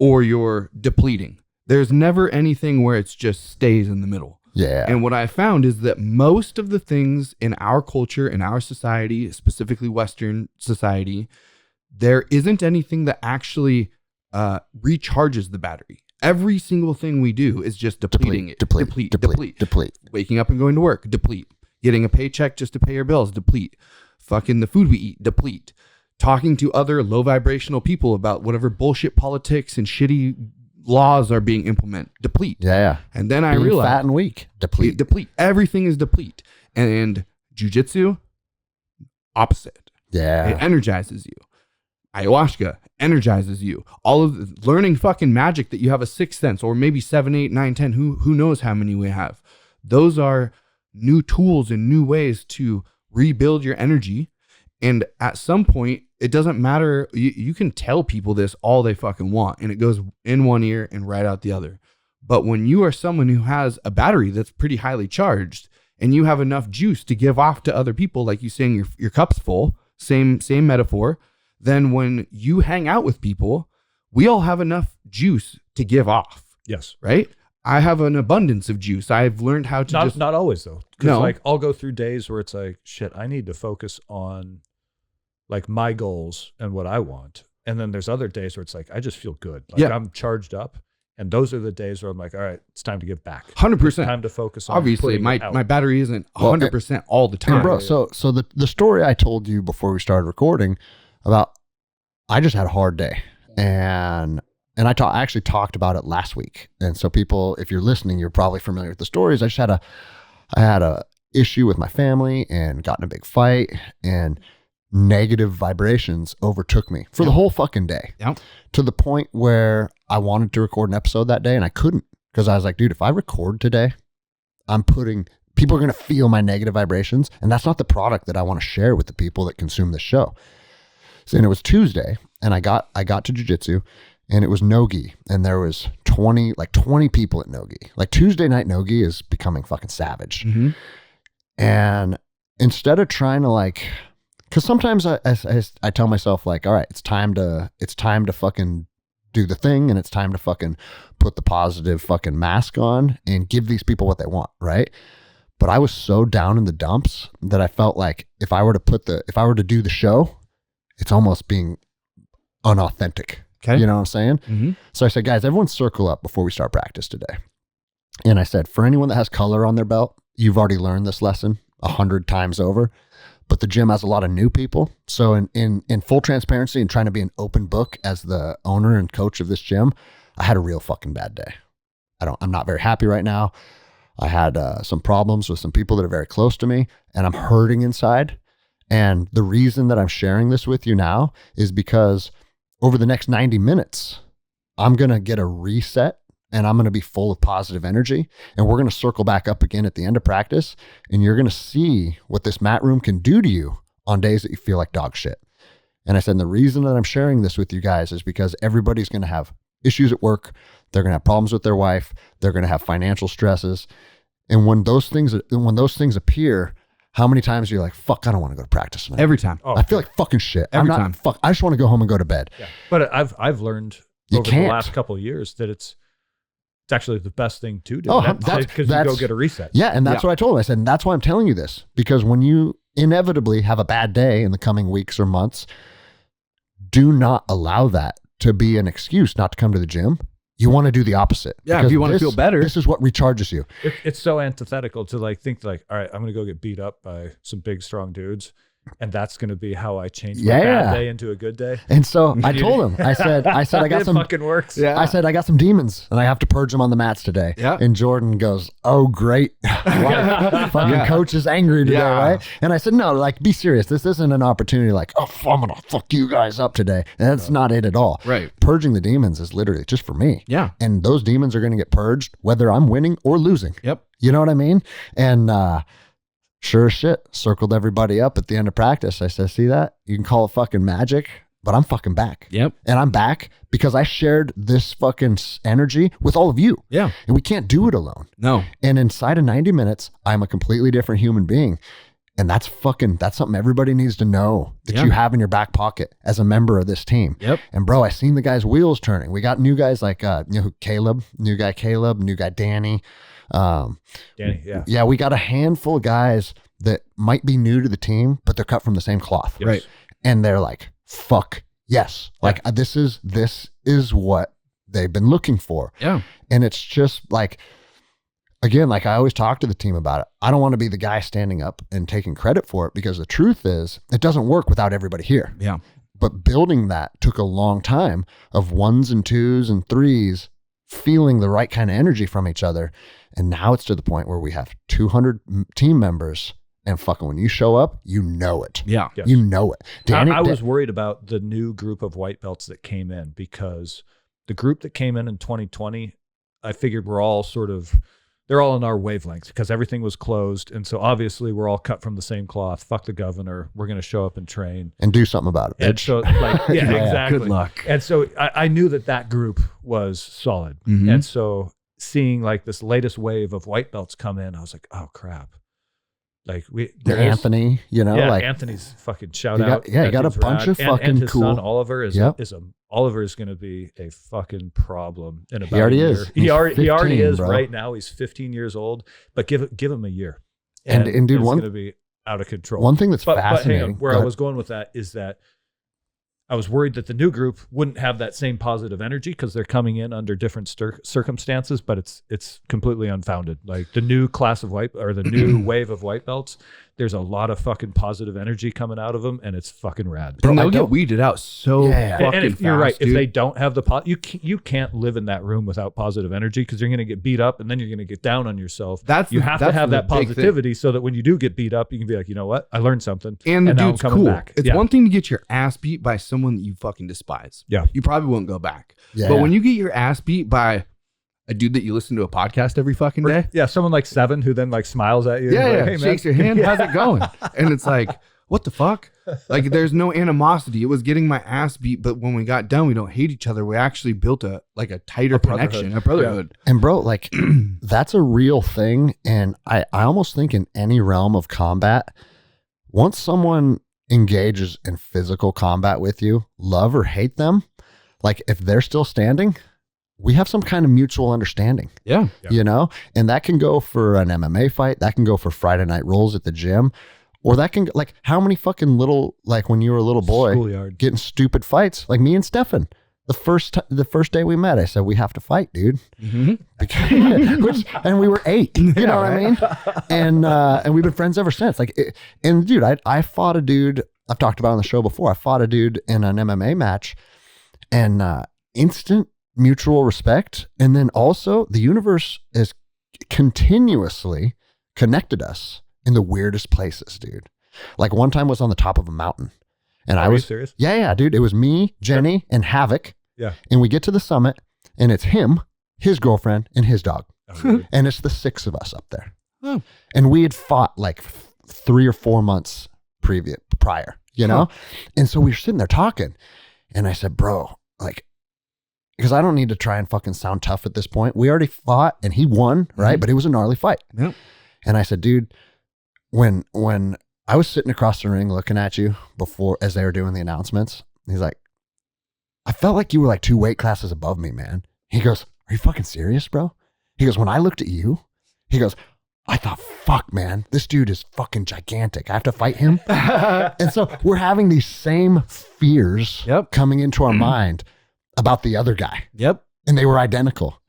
or you're depleting. There's never anything where it's just stays in the middle. Yeah. And what I found is that most of the things in our culture, in our society, specifically Western society, there isn't anything that actually recharges the battery. Every single thing we do is just depleting it. Deplete. Waking up and going to work, deplete. Getting a paycheck just to pay your bills, deplete. Fucking the food we eat, deplete. Talking to other low vibrational people about whatever bullshit politics and shitty laws are being implemented, deplete. Yeah. And then I realized fat and weak, deplete. Everything is deplete. And jiu-jitsu, opposite. Yeah. It energizes you. Ayahuasca energizes you. All of learning fucking magic that you have a sixth sense, or maybe 7, 8, 9, 10, who knows how many we have. Those are new tools and new ways to rebuild your energy. And at some point, it doesn't matter. You can tell people this all they fucking want, and it goes in one ear and right out the other. But when you are someone who has a battery that's pretty highly charged, and you have enough juice to give off to other people, like you saying your cup's full, same metaphor, then when you hang out with people, we all have enough juice to give off. Yes. Right? I have an abundance of juice. I've learned how to not always though. Because No. like I'll go through days where it's like, shit, I need to focus on like my goals and what I want. And then there's other days where it's like, I just feel good. Like I'm charged up. And those are the days where I'm like, all right, it's time to give back. 100%. It's time to focus on Obviously, my battery isn't 100% all the time. And bro, so the story I told you before we started recording about, I just had a hard day, and I actually talked about it last week. And so people, if you're listening, you're probably familiar with the stories. I had a issue with my family and got in a big fight, and negative vibrations overtook me for the whole fucking day. Yep. To the point where I wanted to record an episode that day and I couldn't, because I was like, dude, if I record today, people are going to feel my negative vibrations, and that's not the product that I want to share with the people that consume this show. So, and it was Tuesday, and I got to jiu-jitsu, and it was no-gi, and there was 20 people at no-gi. Like Tuesday night no-gi is becoming fucking savage. Mm-hmm. And instead of trying to because sometimes I tell myself like, all right, it's time to fucking do the thing and it's time to fucking put the positive fucking mask on and give these people what they want, right? But I was so down in the dumps that I felt like if I were to do the show, it's almost being unauthentic. Okay. You know what I'm saying? Mm-hmm. So I said, guys, everyone circle up before we start practice today. And I said, for anyone that has color on their belt, you've already learned this lesson 100 times over, but the gym has a lot of new people. So in full transparency and trying to be an open book as the owner and coach of this gym, I had a real fucking bad day. I'm not very happy right now. I had some problems with some people that are very close to me, and I'm hurting inside. And the reason that I'm sharing this with you now is because over the next 90 minutes, I'm going to get a reset and I'm going to be full of positive energy. And we're going to circle back up again at the end of practice. And you're going to see what this mat room can do to you on days that you feel like dog shit. And I said, the reason that I'm sharing this with you guys is because everybody's going to have issues at work. They're going to have problems with their wife. They're going to have financial stresses. And when those things appear, how many times are you like, fuck, I don't want to go to practice tonight? Every time. Oh, I feel like fucking shit. Every time. Fuck, I just want to go home and go to bed. yeah. But I've learned You over can't. the last couple of years that it's actually the best thing to do. Oh, because you go that's- get a reset. Yeah, and that's what I told him. I said, and that's why I'm telling you this, because when you inevitably have a bad day in the coming weeks or months, do not allow that to be an excuse not to come to the gym. You want to do the opposite. Yeah, because if you want to feel better. This is what recharges you. It's so antithetical to think all right, I'm going to go get beat up by some big, strong dudes. And that's going to be how I change my bad day into a good day. And so I told him, I said, I got It some, fucking works. Yeah. I said, I got some demons and I have to purge them on the mats today. Yeah. And Jordan goes, oh, great. Fucking coach is angry today, Yeah. right? And I said, no, like, be serious. This isn't an opportunity like, oh, I'm going to fuck you guys up today. And that's not it at all. Right. Purging the demons is literally just for me. Yeah. And those demons are going to get purged whether I'm winning or losing. Yep. You know what I mean? And sure as shit, circled everybody up at the end of practice. I said, see that? You can call it fucking magic, but I'm fucking back. Yep. And I'm back because I shared this fucking energy with all of you. Yeah. And we can't do it alone. No. And inside of 90 minutes, I'm a completely different human being. And that's something everybody needs to know that you have in your back pocket as a member of this team. Yep. And bro, I seen the guys' wheels turning. We got new guys like, Caleb, new guy Danny. Danny, yeah. Yeah, we got a handful of guys that might be new to the team, but they're cut from the same cloth. Yes. Right. And they're like, fuck, yes. Like this is what they've been looking for. Yeah. And it's just like, again, like I always talk to the team about it. I don't want to be the guy standing up and taking credit for it because the truth is it doesn't work without everybody here. Yeah. But building that took a long time of 1s and 2s and 3s, feeling the right kind of energy from each other. And now it's to the point where we have 200 team members and fucking when you show up, you know it. Yeah. Yes. You know it. Danny, I was worried about the new group of white belts that came in because the group that came in 2020, I figured they're all in our wavelength because everything was closed. And so obviously we're all cut from the same cloth. Fuck the governor. We're going to show up and train. and do something about it, And bitch. so yeah, exactly. Good luck. And so I knew that group was solid. Mhm. And so seeing like this latest wave of white belts come in, I was like, oh crap. Like Anthony, Anthony's fucking shout You got- out. yeah, you That got a dude's bunch rad. of And fucking his cool- son Oliver is Yep. Oliver is going to be a fucking problem in about already a year. is. He He's already 15, is bro. right now. He's 15 years old, but give him a year, And dude, it's one- going to be out of control. One thing that's But hang fascinating. on, where Go I ahead. was going with that is that I was worried that the new group wouldn't have that same positive energy because they're coming in under different circumstances, but it's completely unfounded. Like the new class of the new wave of white belts, there's a lot of fucking positive energy coming out of them, and it's fucking rad. And I they'll get don't- weeded out so Yeah. fucking And if fast. you're right, if dude. they don't have you can't live in that room without positive energy because you're going to get beat up and then you're going to get down on yourself. You have to have that the big thing. positivity so that when you do get beat up, you can be like, you know what, I learned something, And the now I'm dude's coming cool. back. It's Yeah. one thing to get your ass beat by someone that you fucking despise. Yeah. You probably won't go back. Yeah. But when you get your ass beat by a dude that you listen to a podcast every fucking day, Yeah, someone like Seven who then like smiles at you. yeah, and yeah, like, hey, man. shakes your hand, how's it going? And it's like, what the fuck? Like, there's no animosity. It was getting my ass beat, but when we got done, we don't hate each other. We actually built a tighter brotherhood. connection, a brotherhood. And bro, like that's a real thing. And I almost think in any realm of combat, once someone engages in physical combat with you, love or hate them, like if they're still standing, we have some kind of mutual understanding. Yeah. You know, and that can go for an MMA fight. That can go for Friday night rolls at the gym, or that can like how many fucking little, like when you were a little boy Schoolyard. getting stupid fights, like me and Stefan. The first day we met, I said, we have to fight, dude. And we were 8, you know what I mean? And we've been friends ever since. Like, and dude, I fought a dude, I've talked about it on the show before. I fought a dude in an MMA match, and instant mutual respect. And then also the universe has continuously connected us in the weirdest places, dude. Like one time was on the top of a mountain. And I was serious? Yeah, dude. It was me, Jenny, and Havoc. Yeah. And we get to the summit, and it's him, his girlfriend, and his dog. Oh, really? And it's the 6 of us up there. Oh. And we had fought like 3 or 4 months prior, you know? And so we were sitting there talking, and I said, bro, like, because I don't need to try and fucking sound tough at this point. We already fought, and he won, right? But it was a gnarly fight. Yep. And I said, dude, when I was sitting across the ring looking at you before, as they were doing the announcements. He's like, I felt like you were like 2 weight classes above me, man. He goes, are you fucking serious, bro? He goes, when I looked at you, he goes, I thought, fuck, man, this dude is fucking gigantic. I have to fight him. And so we're having these same fears coming into our mind about the other guy. Yep. And they were identical.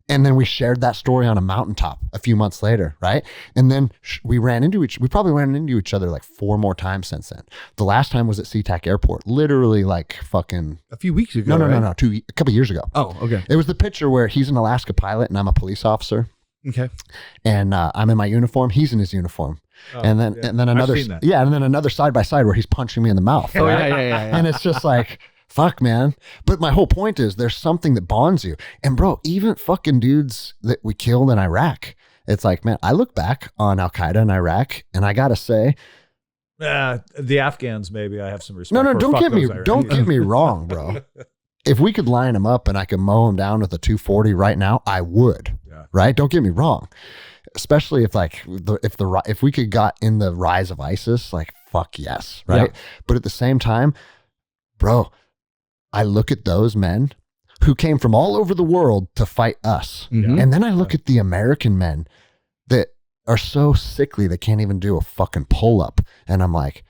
And then we shared that story on a mountaintop a few months later, right? And then we probably ran into each other like 4 more times since then. The last time was at SeaTac Airport, literally like fucking... A few weeks ago, No, right? a couple years ago. Oh, okay. It was the picture where he's an Alaska pilot and I'm a police officer. Okay. And I'm in my uniform, he's in his uniform. Oh, and then another... and then another side by side where he's punching me in the mouth. Oh, right? yeah. And it's just like... Fuck, man. But my whole point is there's something that bonds you. And bro, even fucking dudes that we killed in Iraq, it's like, man, I look back on Al-Qaeda in Iraq and I got to say, the Afghans, maybe I have some respect. No, don't get me wrong, bro. If we could line them up and I could mow them down with a 240 right now, I would. Yeah. Right? Don't get me wrong. Especially if like if we could got in the rise of ISIS, like fuck yes, right? Yeah. But at the same time, bro, I look at those men who came from all over the world to fight us. Mm-hmm. And then I look at the American men that are so sickly they can't even do a fucking pull-up. And I'm like,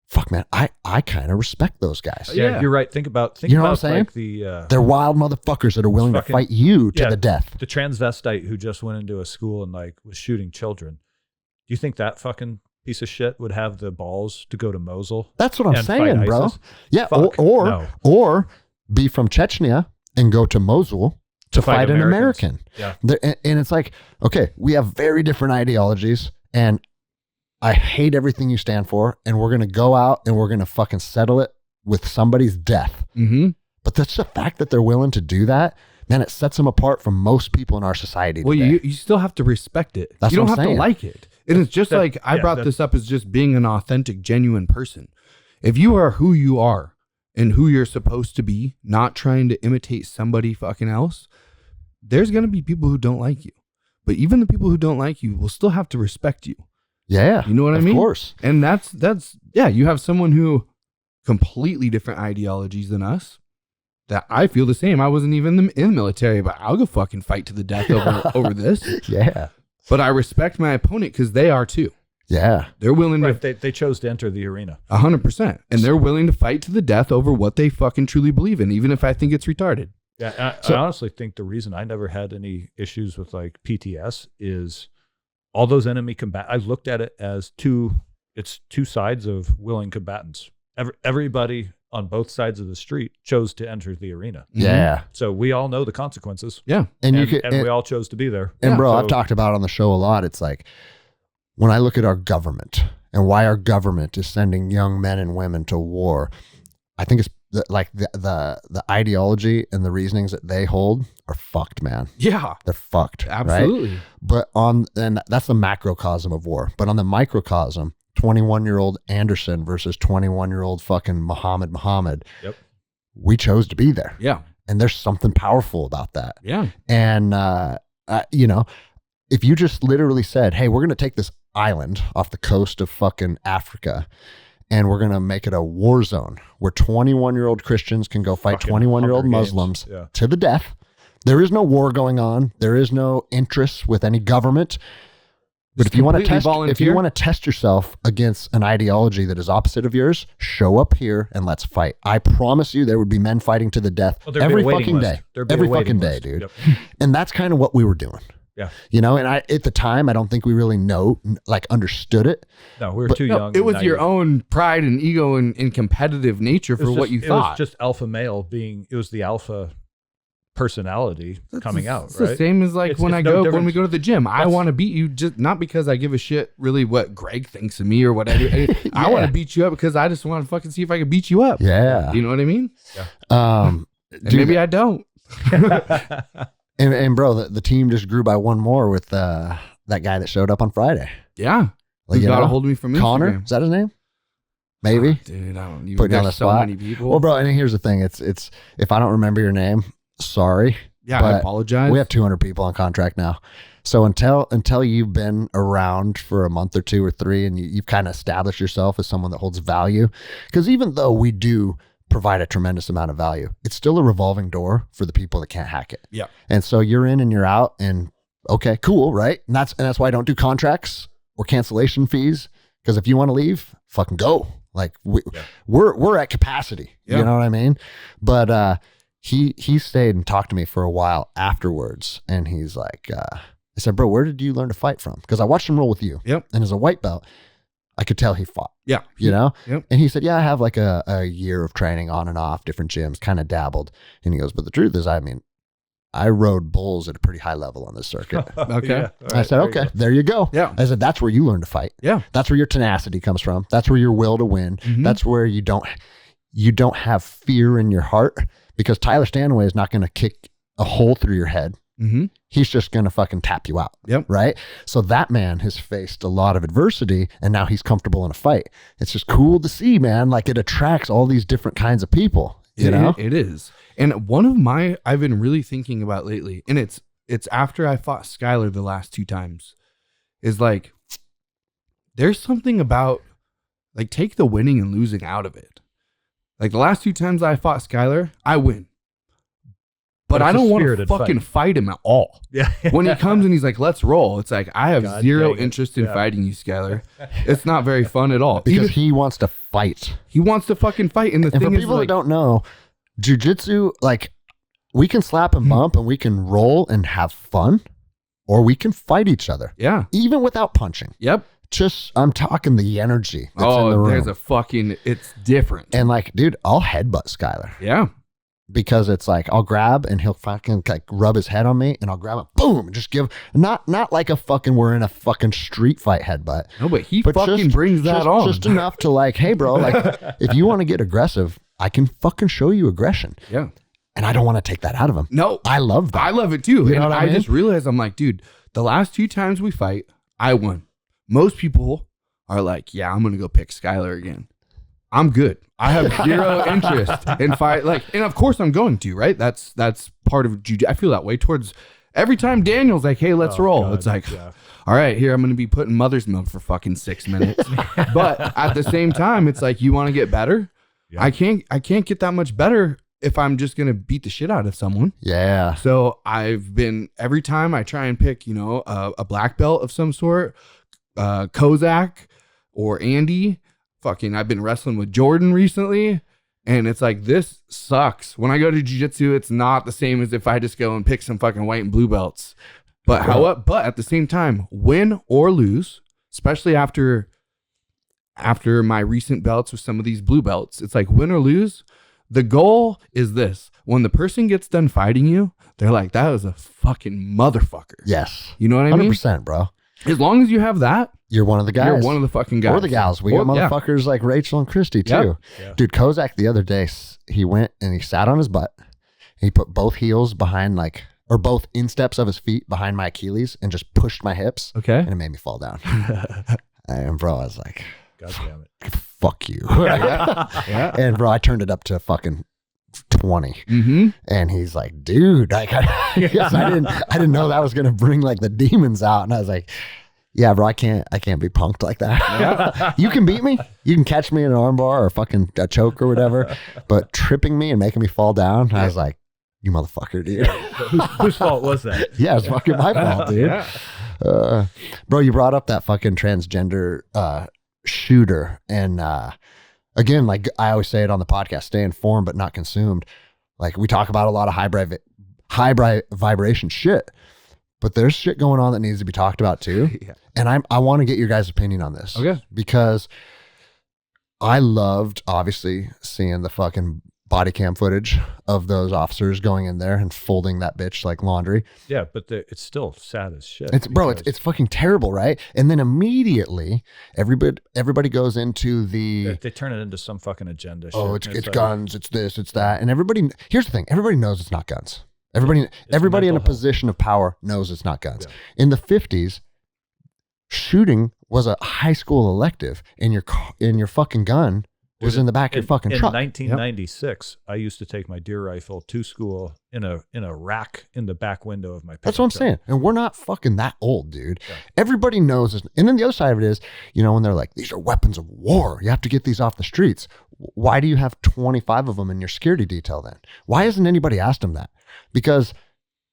fuck, man, I kind of respect those guys. Yeah, you're right. Think about what I'm saying? Like they're wild motherfuckers that are willing to fight you to the death. The transvestite who just went into a school and like was shooting children. Do you think that fucking piece of shit would have the balls to go to Mosul? That's what I'm saying, bro. ISIS? Yeah, or be from Chechnya and go to Mosul to fight an American. Yeah. And it's like, okay, we have very different ideologies and I hate everything you stand for and we're going to go out and we're going to fucking settle it with somebody's death. Mm-hmm. But that's the fact that they're willing to do that, man, it sets them apart from most people in our society today. Well, you still have to respect it. You don't have to like it. And it's just like, I brought this up as just being an authentic, genuine person. If you are who you are and who you're supposed to be, not trying to imitate somebody fucking else, there's going to be people who don't like you. But even the people who don't like you will still have to respect you. Yeah. You know what I mean? Of course. And that's you have someone who completely different ideologies than us. That I feel the same. I wasn't even in the military, but I'll go fucking fight to the death over this. Yeah. But I respect my opponent because they are too. Yeah. They're willing to... They chose to enter the arena. 100%. And they're willing to fight to the death over what they fucking truly believe in, even if I think it's retarded. Yeah, I honestly think the reason I never had any issues with like PTS is all those enemy I looked at it as two sides of willing combatants. Everybody on both sides of the street chose to enter the arena. Yeah. So we all know the consequences. Yeah. And we all chose to be there. And bro, I've talked about on the show a lot. It's like when I look at our government and why our government is sending young men and women to war, I think it's the ideology and the reasonings that they hold are fucked, man. Yeah. They're fucked. Absolutely. Right? But and that's the macrocosm of war. But on the microcosm, 21-year-old Anderson versus 21-year-old fucking Muhammad. Yep. We chose to be there. Yeah. And there's something powerful about that. Yeah. And, if you just literally said, hey, we're going to take this island off the coast of fucking Africa and we're going to make it a war zone where 21-year-old Christians can go fight 21-year-old Muslims to the death. There is no war going on. There is no interest with any government. But if you want to test yourself against an ideology that is opposite of yours, show up here and let's fight. I promise you there would be men fighting to the death every fucking day. Every fucking day, dude. Yep. And that's kind of what we were doing. Yeah. You know, and at the time, I don't think we really understood it. No, we were too young. It was your own pride and ego and competitive nature for what you thought. It was just alpha male it was the alpha personality coming out, it's right? The same as like when we go to the gym. I want to beat you just not because I give a shit really what Greg thinks of me or whatever. I want to beat you up because I just want to fucking see if I can beat you up. Yeah. You know what I mean? Yeah. Maybe I don't. And bro, the team just grew by one more with that guy that showed up on Friday. Yeah. Like, you got a hold of me from Connor, Instagram. is that his name? Maybe. Dude, I don't even. Put down the so spot. many people. Well, bro, and here's the thing. It's if I don't remember your name, sorry. Yeah, I apologize. We have 200 people on contract now. So until you've been around for a month or 2 or 3 and you've kind of established yourself as someone that holds value, because even though we do provide a tremendous amount of value, it's still a revolving door for the people that can't hack it. Yeah. And so you're in and you're out and okay, cool, right? And that's why I don't do contracts or cancellation fees, because if you want to leave, fucking go. Like we're at capacity. Yeah. You know what I mean? But he stayed and talked to me for a while afterwards, and he's like, I said, bro, where did you learn to fight from? Because I watched him roll with you. Yep. And as a white belt, I could tell he fought. Yeah. You know? Yep. And he said, yeah, I have like a year of training on and off, different gyms, kind of dabbled. And he goes, but the truth is, I mean, I rode bulls at a pretty high level on this circuit. Okay. Yeah. Right, I said, okay, there you go. Yeah. I said, that's where you learn to fight. Yeah. That's where your tenacity comes from. That's where your will to win. Mm-hmm. That's where you don't have fear in your heart, because Tyler Stanaway is not going to kick a hole through your head. Mm-hmm. He's just going to fucking tap you out. Yep. Right. So that man has faced a lot of adversity and now he's comfortable in a fight. It's just cool to see, man. Like, it attracts all these different kinds of people, you know? It is. And one of I've been really thinking about lately, and it's after I fought Skylar the last 2 times, is like, there's something about, like, take the winning and losing out of it. Like, the last 2 times I fought Skylar, I win. But I don't want to fucking fight him at all. Yeah. When he comes and he's like, let's roll, it's like, I have zero interest in fighting you, Skylar. It's not very fun at all. Because he wants to fight. He wants to fucking fight. And for people that don't know, jiu-jitsu, like, we can slap and bump and we can roll and have fun, or we can fight each other. Yeah. Even without punching. Yep. Just, I'm talking the energy that's in the room. It's different. And like, dude, I'll headbutt Skylar. Yeah. Because it's like, I'll grab and he'll fucking like rub his head on me, and I'll grab it, boom, and just give, not like we're in a fucking street fight headbutt. No, but he fucking brings that on. Just enough to like, hey bro, like, if you want to get aggressive, I can fucking show you aggression. Yeah. And I don't want to take that out of him. No. I love that. I love it too. You know what I mean? just realized, I'm like, dude, the last 2 times we fight, I won. Most people are like, yeah, I'm going to go pick Skylar again. I'm good. I have zero interest in fight. Like, and of course I'm going to, right? That's part of jiu-jitsu. I feel that way towards every time Daniel's like, hey, let's roll. God, it's like, all right, here, I'm going to be putting mother's milk for fucking 6 minutes. But at the same time, it's like, you want to get better? Yeah. I can't get that much better if I'm just going to beat the shit out of someone. Yeah. So I've been, every time I try and pick, a black belt of some sort, Kozak or Andy, I've been wrestling with Jordan recently, and it's like, this sucks. When I go to jiu-jitsu, it's not the same as if I just go and pick some fucking white and blue belts. But at the same time, win or lose, especially after my recent belts with some of these blue belts, it's like, win or lose. The goal is this: when the person gets done fighting you, they're like, that was a fucking motherfucker. Yes. You know what I mean? 100%, bro. As long as you have that, you're one of the guys. You're one of the fucking guys. Or the gals. We got motherfuckers like Rachel and Christy too. Yep. Yeah. Dude, Kozak the other day, he went and he sat on his butt. He put both heels behind both insteps of his feet behind my Achilles and just pushed my hips. Okay. And it made me fall down. And bro, I was like, God damn it. Fuck you. Yeah. And bro, I turned it up to fucking 20. Mm-hmm. And he's like, dude, I didn't know that was gonna bring like the demons out. And I was like, Yeah, bro, I can't be punked like that. You can beat me. You can catch me in an armbar or fucking a choke or whatever. But tripping me and making me fall down, I was like, you motherfucker, dude. Whose fault was that? Yeah, it's fucking my fault, dude. Bro, you brought up that fucking transgender shooter. And again, like I always say it on the podcast, stay informed but not consumed. Like we talk about a lot of high vibration shit. But there's shit going on that needs to be talked about too. Yeah. And I want to get your guys' opinion on this. Okay. Because I loved, obviously, seeing the fucking body cam footage of those officers going in there and folding that bitch like laundry. Yeah, but it's still sad as shit. It's fucking terrible, right? And then immediately, everybody goes into the... They turn it into some fucking agenda Oh, shit. it's guns, it's this, it's that. And everybody... Here's the thing. Everybody knows it's not guns. Everybody in a position of power knows it's not guns. Yeah. In the 50s, shooting was a high school elective, and your fucking gun was in the back of your fucking truck. In 1996, I used to take my deer rifle to school in a rack in the back window of my pickup That's what I'm truck. saying. And we're not fucking that old, dude. Yeah. Everybody knows this. And then the other side of it is, when they're like, these are weapons of war. You have to get these off the streets. Why do you have 25 of them in your security detail then? Why hasn't anybody asked them that? Because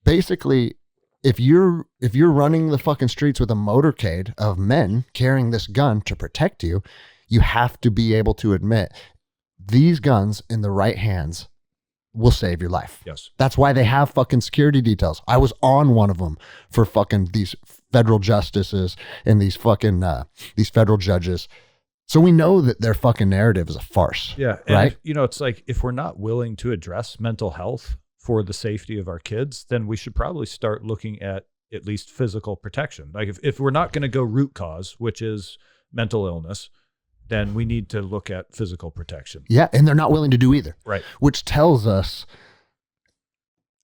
basically, if you're running the fucking streets with a motorcade of men carrying this gun to protect you, you have to be able to admit these guns in the right hands will save your life. Yes. That's why they have fucking security details. I was on one of them for fucking these federal justices and these fucking these federal judges. So we know that their fucking narrative is a farce. Yeah. Right. And, it's like if we're not willing to address mental health for the safety of our kids, then we should probably start looking at least physical protection. Like if we're not going to go root cause, which is mental illness, then we need to look at physical protection. Yeah. And they're not willing to do either. Right. Which tells us,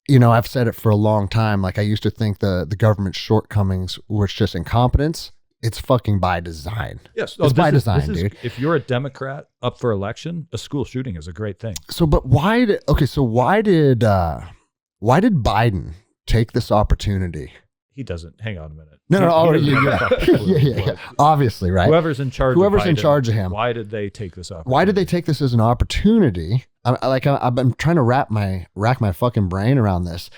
I've said it for a long time. Like I used to think the government's shortcomings were just incompetence. It's fucking by design. Yes. It's by design, dude. If you're a Democrat up for election, a school shooting is a great thing. So, but why did Biden take this opportunity? He doesn't. Hang on a minute. No. Yeah. Obviously, right? Whoever's in charge of him. Why did they take this opportunity? Why did they take this as an opportunity? I've been trying to rack my fucking brain around this.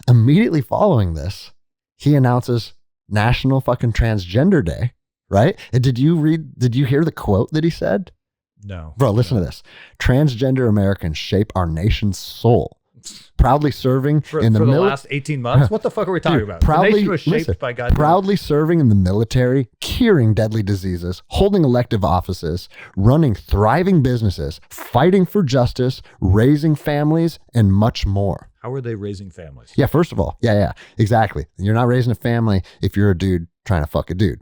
Immediately following this, he announces National fucking Transgender Day, right? And did you hear the quote that he said? No. Bro, listen to this. Transgender Americans shape our nation's soul. Proudly serving in the last 18 months? What the fuck are we talking about? Proudly, the nation was shaped by goddamn... Proudly serving in the military, curing deadly diseases, holding elective offices, running thriving businesses, fighting for justice, raising families, and much more. How are they raising families? Yeah, first of all, yeah, exactly. You're not raising a family if you're a dude trying to fuck a dude.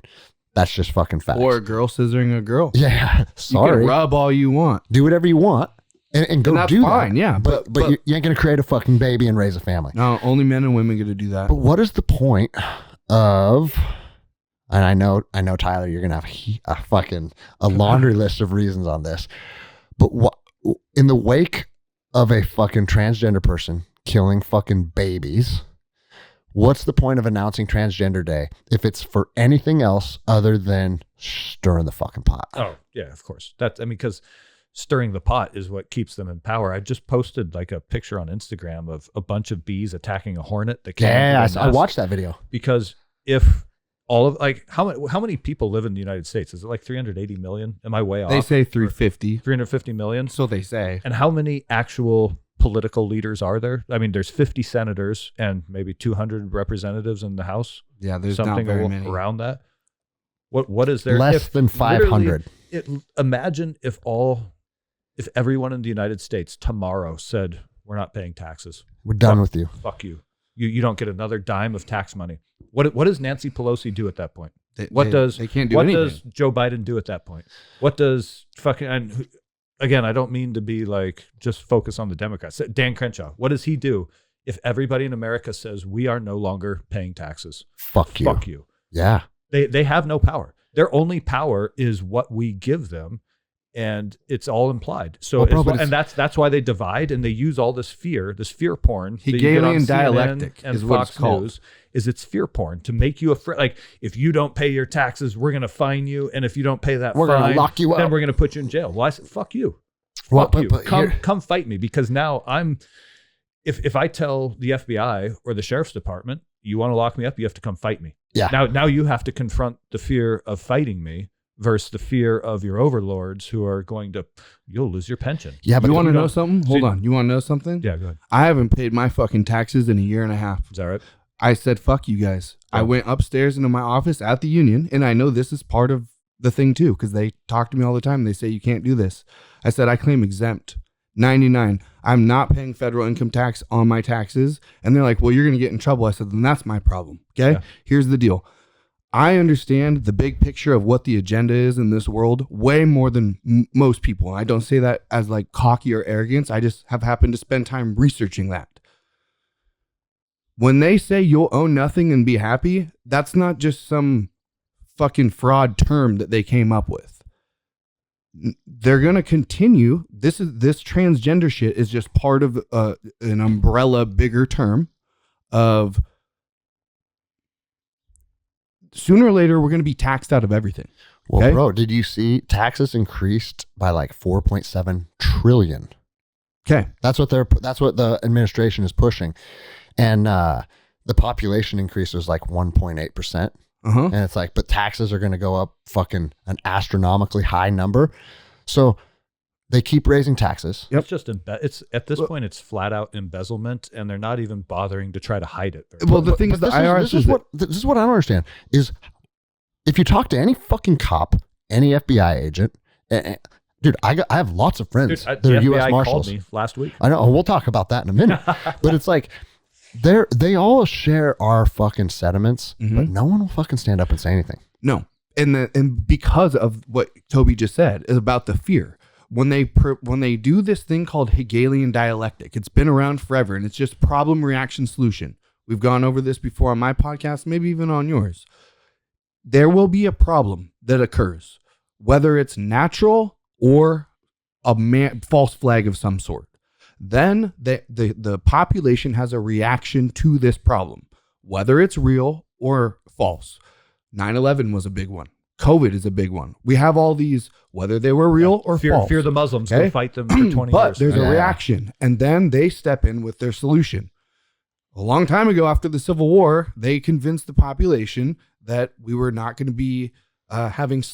That's just fucking facts. Or a girl scissoring a girl. Yeah, sorry. You can rub all you want. Do whatever you want and go that's do fine, that. Yeah. But you ain't going to create a fucking baby and raise a family. No, only men and women get to do that. But what is the point of... And I know, Tyler, you're going to have a laundry list of reasons on this. But what in the wake of a fucking transgender person killing fucking babies, what's the point of announcing Transgender Day if it's for anything else other than stirring the fucking pot? Oh, yeah, of course. Because stirring the pot is what keeps them in power. I just posted like a picture on Instagram of a bunch of bees attacking a hornet that came into the I nest. watched that video. Because if all of how many people live in the United States? Is it like 380 million? Am I way off? They say 350. 350 million? So they say. And how many actual political leaders are there? I mean, there's 50 senators and maybe 200 representatives in the House. Yeah, there's something not very many around that. What is there? Less than 500. Imagine if everyone in the United States tomorrow said, we're not paying taxes. We're done with you. Fuck you. You don't get another dime of tax money. What does Nancy Pelosi do at that point? They can't do what anything. does Joe Biden do at that point? What does again, I don't mean to be like just focus on the Democrats. Dan Crenshaw, what does he do if everybody in America says we are no longer paying taxes? Fuck you. Fuck you. Yeah. They have no power. Their only power is what we give them. and it's all implied. So, Well, bro, and that's why they divide, and they use all this fear porn. that you get on Hegelian CNN dialectic and is what Fox it's called. News. Is it's fear porn to make you afraid? Like, if you don't pay your taxes, we're going to fine you, and if you don't pay that We're gonna fine, lock you then up. we're going to put you in jail. Well, I said, fuck you, Well, fuck you. but Come fight me, because now if I tell the FBI or the sheriff's department, you want to lock me up, you have to come fight me. Yeah. Now you have to confront the fear of fighting me versus the fear of your overlords who are going to, you'll lose your pension. Yeah, but You want to know don't- something? Hold on. You want to know something? Yeah, go ahead. I haven't paid my fucking taxes in a year and a half. Is that right? I said, fuck you guys. I Oh. went upstairs into my office at the union, and I know this is part of the thing too, because they talk to me all the time. They say, you can't do this. I said, I claim exempt 99. I'm not paying federal income tax on my taxes. And they're like, well, you're going to get in trouble. I said, then that's my problem. Okay. Yeah. Here's the deal. I understand the big picture of what the agenda is in this world way more than most people. And I don't say that as like cocky or arrogance. I just have happened to spend time researching that. When they say you'll own nothing and be happy, that's not just some fucking fraud term that they came up with. They're going to continue. This transgender shit is just part of an umbrella bigger term of sooner or later, we're going to be taxed out of everything. well, okay? bro, did you see taxes increased by like 4.7 trillion? Okay. That's what the administration is pushing. And the population increase was like 1.8%. Uh-huh. And it's like, but taxes are going to go up fucking an astronomically high number. So they keep raising taxes. Yep. It's just it's at this point it's flat out embezzlement, and they're not even bothering to try to hide it. Well, the thing is, the IRS This is what I don't understand is if you talk to any fucking cop, any FBI agent, dude, I have lots of friends Dude, that are the U.S. FBI Marshals. called me last week. I know. We'll talk about that in a minute. But it's like they all share our fucking sentiments, but no one will fucking stand up and say anything. No. And because of what Toby just said is about the fear. When they do this thing called Hegelian dialectic, it's been around forever, and it's just problem, reaction, solution. We've gone over this before on my podcast, maybe even on yours. There will be a problem that occurs, whether it's natural or a false flag of some sort. Then the population has a reaction to this problem, whether it's real or false. 9/11 was a big one. COVID is a big one. We have all these, whether they were real or false. Fear the Muslims. Okay? Go fight them for 20 But years. there's Yeah. a reaction, and then they step in with their solution. A long time ago, after the Civil War, they convinced the population that we were not going to be having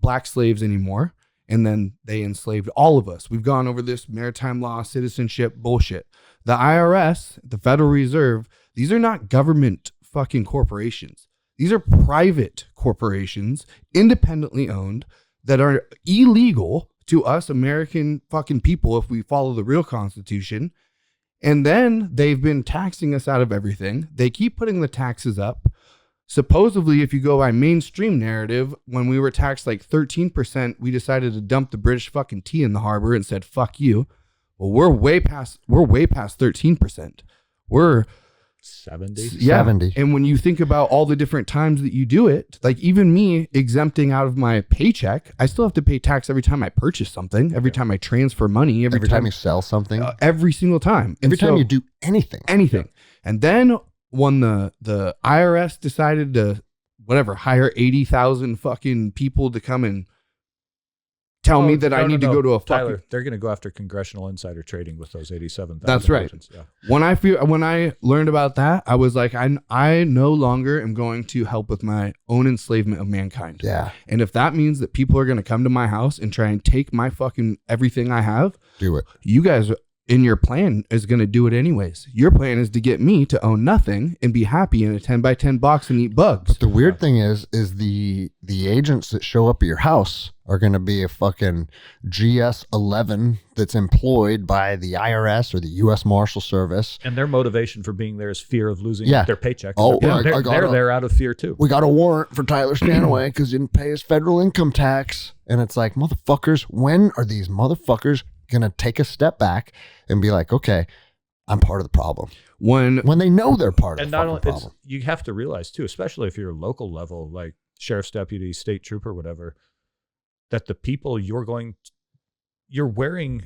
black slaves anymore, and then they enslaved all of us. We've gone over this maritime law, citizenship bullshit. The IRS, the Federal Reserve, these are not government fucking corporations. These are private corporations, independently owned, that are illegal to us American fucking people if we follow the real Constitution. And then they've been taxing us out of everything. They keep putting the taxes up. Supposedly, if you go by mainstream narrative, when we were taxed like 13%, we decided to dump the British fucking tea in the harbor and said, fuck you. Well, we're way past 13%. We're 70. yeah. 70. And when you think about all the different times that you do it, like even me exempting out of my paycheck, I still have to pay tax every time I purchase something, every time I transfer money, every Every time you sell something, every single time. every time you do anything. And then when the IRS decided to hire 80,000 fucking people to come and tell me that I need to go to a fucking... Tyler, they're going to go after congressional insider trading with those 87,000. That's right. agents. Yeah. When I learned about that, I was like, I no longer am going to help with my own enslavement of mankind. Yeah, And if that means that people are going to come to my house and try and take my fucking everything I have, do it. you guys in your plan is going to do it anyways. Your plan is to get me to own nothing and be happy in a 10 by 10 box and eat bugs. But the weird thing is the agents that show up at your house are going to be a fucking GS-11 that's employed by the IRS or the U.S. Marshal Service. And their motivation for being there is fear of losing Yeah. their paycheck. Oh, they're, I got they're it. there out of fear too. We got a warrant for Tyler Stanaway because he didn't pay his federal income tax. And it's like, motherfuckers, when are these motherfuckers going to take a step back and be like, okay, I'm part of the problem? When When they know they're part of And the not fucking only problem. you have to realize too, especially if you're local level, like sheriff's deputy, state trooper, whatever, that the people you're wearing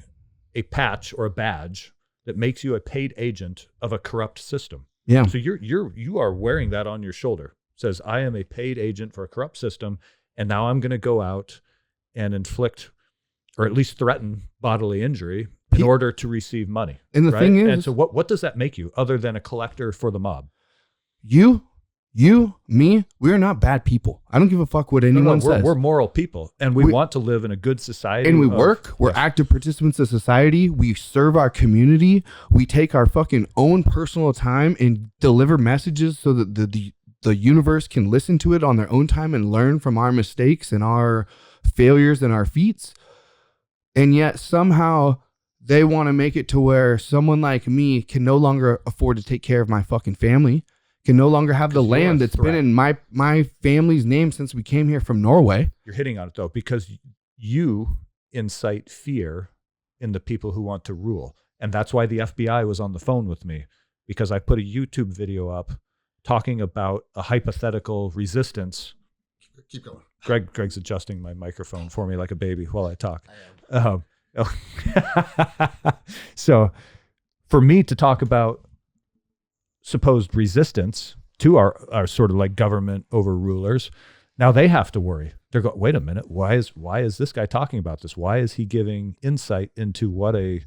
a patch or a badge that makes you a paid agent of a corrupt system. Yeah. So you are wearing that on your shoulder. It says, I am a paid agent for a corrupt system, and now I'm going to go out and inflict, or at least threaten, bodily injury in order to receive money. And the thing is, and so what does that make you other than a collector for the mob? You, me, we're not bad people. I don't give a fuck what anyone says. We're moral people, and we want to live in a good society. And we're active participants of society. We serve our community. We take our fucking own personal time and deliver messages so that the universe can listen to it on their own time and learn from our mistakes and our failures and our feats. And yet somehow they want to make it to where someone like me can no longer afford to take care of my fucking family, can no longer have the land that's been in my family's name since we came here from Norway. You're hitting on it, though, because you incite fear in the people who want to rule. And that's why the FBI was on the phone with me, because I put a YouTube video up talking about a hypothetical resistance. Keep going. Greg's adjusting my microphone for me like a baby while I talk. So for me to talk about supposed resistance to our sort of like government overrulers, now they have to worry. They're going, wait a minute, why is this guy talking about this? Why is he giving insight into what a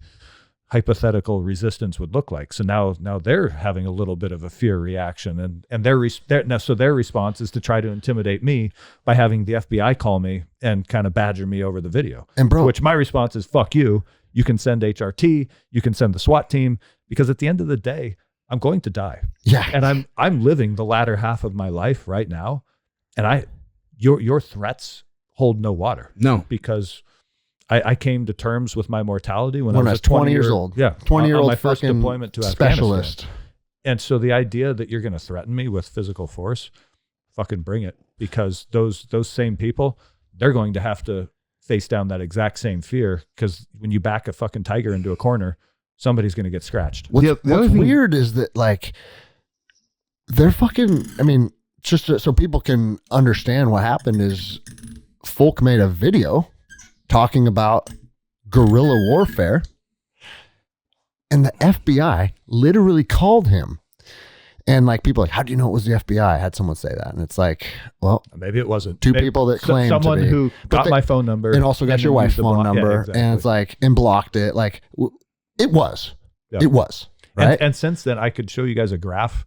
hypothetical resistance would look like? So now they're having a little bit of a fear reaction, and their response is to try to intimidate me by having the FBI call me and kind of badger me over the video. And bro, which my response is, fuck you. You can send HRT, you can send the SWAT team, because at the end of the day, I'm going to die. Yeah. And I'm living the latter half of my life right now, and your threats hold no water. No, because I came to terms with my mortality when I was 20 years old. Yeah, 20-year-old my first fucking deployment to specialist. Afghanistan. And so the idea that you're going to threaten me with physical force, fucking bring it, because those same people, they're going to have to face down that exact same fear, because when you back a fucking tiger into a corner, somebody's going to get scratched. What's weird is that, like, they're fucking, I mean, just so people can understand what happened, is Foulke made a video talking about guerrilla warfare, and the FBI literally called him. And like, people are like, how do you know it was the FBI? I had someone say that, and it's like, well, maybe it wasn't. Maybe people that claimed someone to be, who got my phone number and also got your wife's phone number, yeah, exactly. and it's like, and blocked it. Like, it was, it was right. And since then, I could show you guys a graph.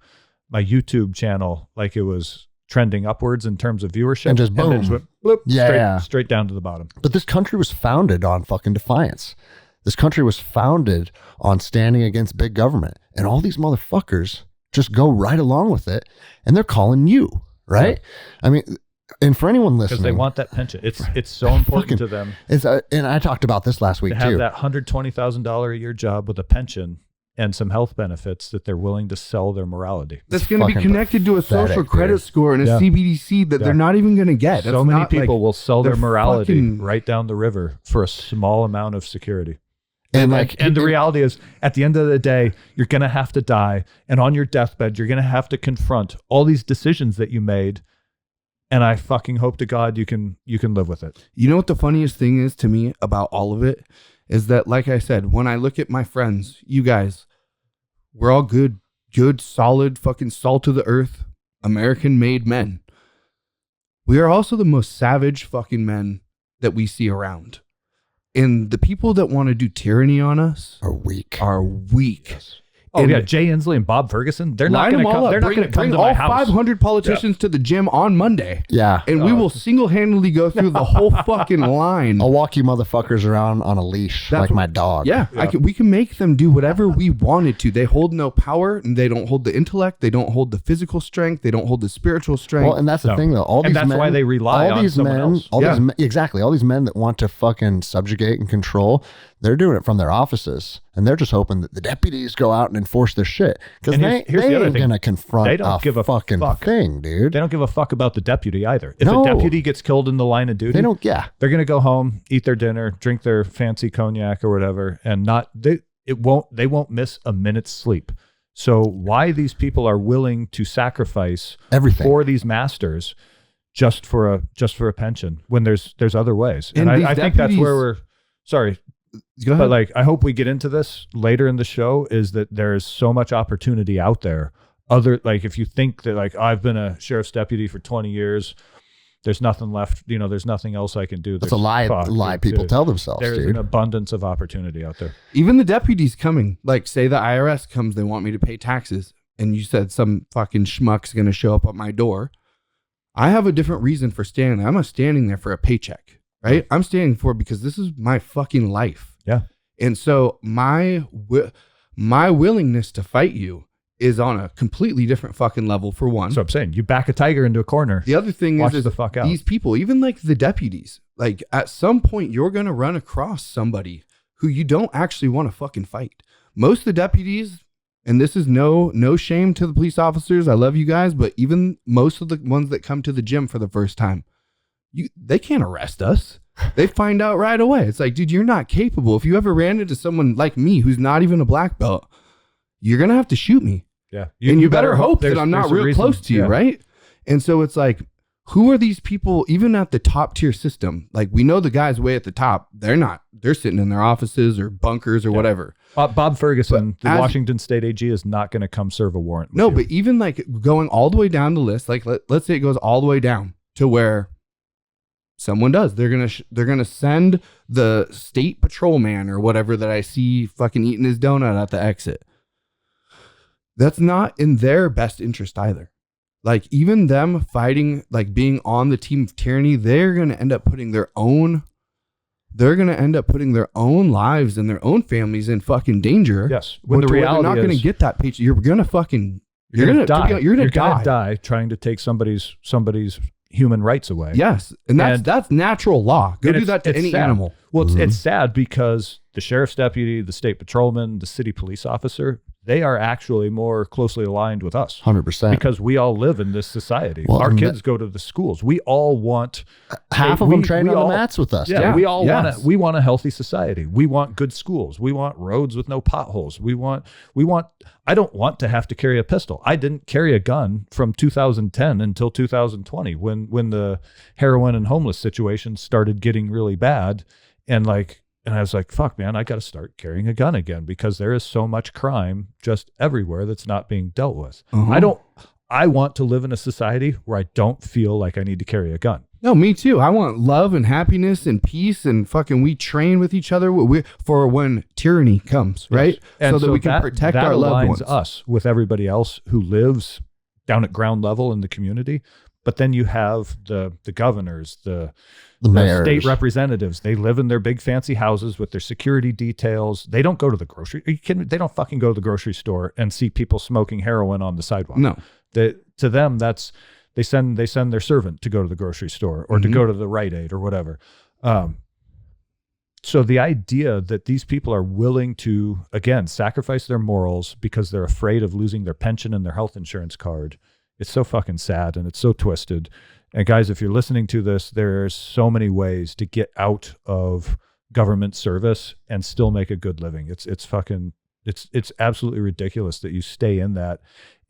My YouTube channel, like, it was trending upwards in terms of viewership, and just boom, and went, bloop, straight down to the bottom. But this country was founded on fucking defiance. This country was founded on standing against big government, and all these motherfuckers just go right along with it, and they're calling you, right? Yeah. I mean, and for anyone listening, because they want that pension. It's so important to them. And I talked about this last week to have too. That $120,000 a year job with a pension and some health benefits, that they're willing to sell their morality. That's going to be connected to a social credit score and a CBDC that they're not even going to get. So many people will sell their morality right down the river for a small amount of security. And the reality is, at the end of the day, you're going to have to die. And on your deathbed, you're going to have to confront all these decisions that you made. And I fucking hope to God you can live with it. You know what the funniest thing is to me about all of it is that, like I said, when I look at my friends, you guys, we're all good, solid, fucking salt of the earth, American-made men. We are also the most savage fucking men that we see around. And the people that want to do tyranny on us are weak. Yes. Oh, yeah, Jay Inslee and Bob Ferguson, they're not going to come. They're not going to come to my house. All 500 politicians to the gym on Monday. Yeah. And we will single-handedly go through the whole fucking line. I'll walk you motherfuckers around on a leash like my dog. Yeah. We can make them do whatever we wanted to. They hold no power, and they don't hold the intellect. They don't hold the physical strength. They don't hold the spiritual strength. Well, and that's the thing, though. That's why they rely on someone else. Exactly. All these men that want to fucking subjugate and control, they're doing it from their offices, and they're just hoping that the deputies go out and enforce their shit, because they ain't going to confront a fucking thing, dude. They don't give a fuck about the deputy either. If a deputy gets killed in the line of duty, they don't. Yeah, they're going to go home, eat their dinner, drink their fancy cognac or whatever, and they won't miss a minute's sleep. So why these people are willing to sacrifice everything for these masters just for a pension when there's other ways? And I think that's where we're. Sorry, Go ahead. But like, I hope we get into this later in the show, is that there's so much opportunity out there. Like, if you think that like, I've been a sheriff's deputy for 20 years, there's nothing left, there's nothing else I can do. That's a lie people tell themselves, There's dude. an abundance of opportunity out there. Even the deputies coming, like say the IRS comes, they want me to pay taxes. And you said some fucking schmuck's going to show up at my door. I have a different reason for standing there. I'm not standing there for a paycheck, right? I'm standing for because this is my fucking life. Yeah. And so my willingness to fight you is on a completely different fucking level, for one. So I'm saying, you back a tiger into a corner. The other thing watch is the fuck out. These people, even like the deputies, like at some point you're going to run across somebody who you don't actually want to fucking fight. Most of the deputies, and this is no shame to the police officers, I love you guys, but even most of the ones that come to the gym for the first time, they can't arrest us. They find out right away. It's like, dude, you're not capable. If you ever ran into someone like me who's not even a black belt, you're going to have to shoot me. Yeah. And you better hope that I'm not real close to you, right? And so it's like, who are these people, even at the top tier system? Like, we know the guys way at the top, they're sitting in their offices or bunkers or whatever. Bob Ferguson, the Washington State AG, is not going to come serve a warrant with you. But even like going all the way down the list, like let's say it goes all the way down to where someone does. They're gonna send the state patrolman or whatever that I see fucking eating his donut at the exit. That's not in their best interest either. Like, even them fighting, like being on the team of tyranny, they're going to end up putting their own lives and their own families in fucking danger. Yes. When the reality they're not going to get that paycheck. You're going to die. You're going to die trying to take somebody's human rights away. Yes. And that's natural law. Go do that to any animal. Well, it's sad because the sheriff's deputy, the state patrolman, the city police officer, they are actually more closely aligned with us. 100%. Because we all live in this society. Well, our kids go to the schools. We all want half of them train on the mats with us. Yeah, we all want a healthy society. We want good schools. We want roads with no potholes. We want I don't want to have to carry a pistol. I didn't carry a gun from 2010 until 2020 when the heroin and homeless situation started getting really bad, and I was like, fuck, man, I got to start carrying a gun again because there is so much crime just everywhere that's not being dealt with. I want to live in a society where I don't feel like I need to carry a gun. No, me too. I want love and happiness and peace, and fucking we train with each other for when tyranny comes, right? Yes. And so that we can protect our loved ones. That aligns us with everybody else who lives down at ground level in the community. But then you have the governors, the state representatives. They live in their big fancy houses with their security details. They don't go to the grocery. Are you kidding me? They don't fucking go to the grocery store and see people smoking heroin on the sidewalk. No. To them, that's they send their servant to go to the grocery store or to go to the Rite Aid or whatever. So the idea that these people are willing to, again, sacrifice their morals because they're afraid of losing their pension and their health insurance card, it's so fucking sad and it's so twisted. And guys, if you're listening to this, there's so many ways to get out of government service and still make a good living. It's absolutely ridiculous that you stay in that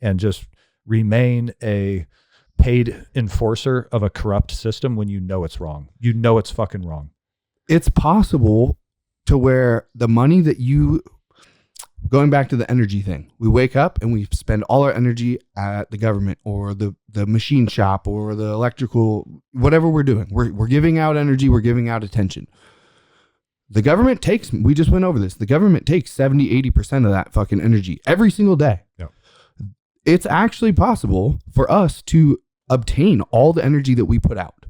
and just remain a paid enforcer of a corrupt system when you know it's wrong. You know it's fucking wrong. It's possible to where the money that going back to the energy thing, we wake up and we spend all our energy at the government or the machine shop or the electrical, whatever we're doing. We're giving out energy. We're giving out attention. The government we just went over this. The government takes 70, 80% of that fucking energy every single day. Yeah. It's actually possible for us to obtain all the energy that we put out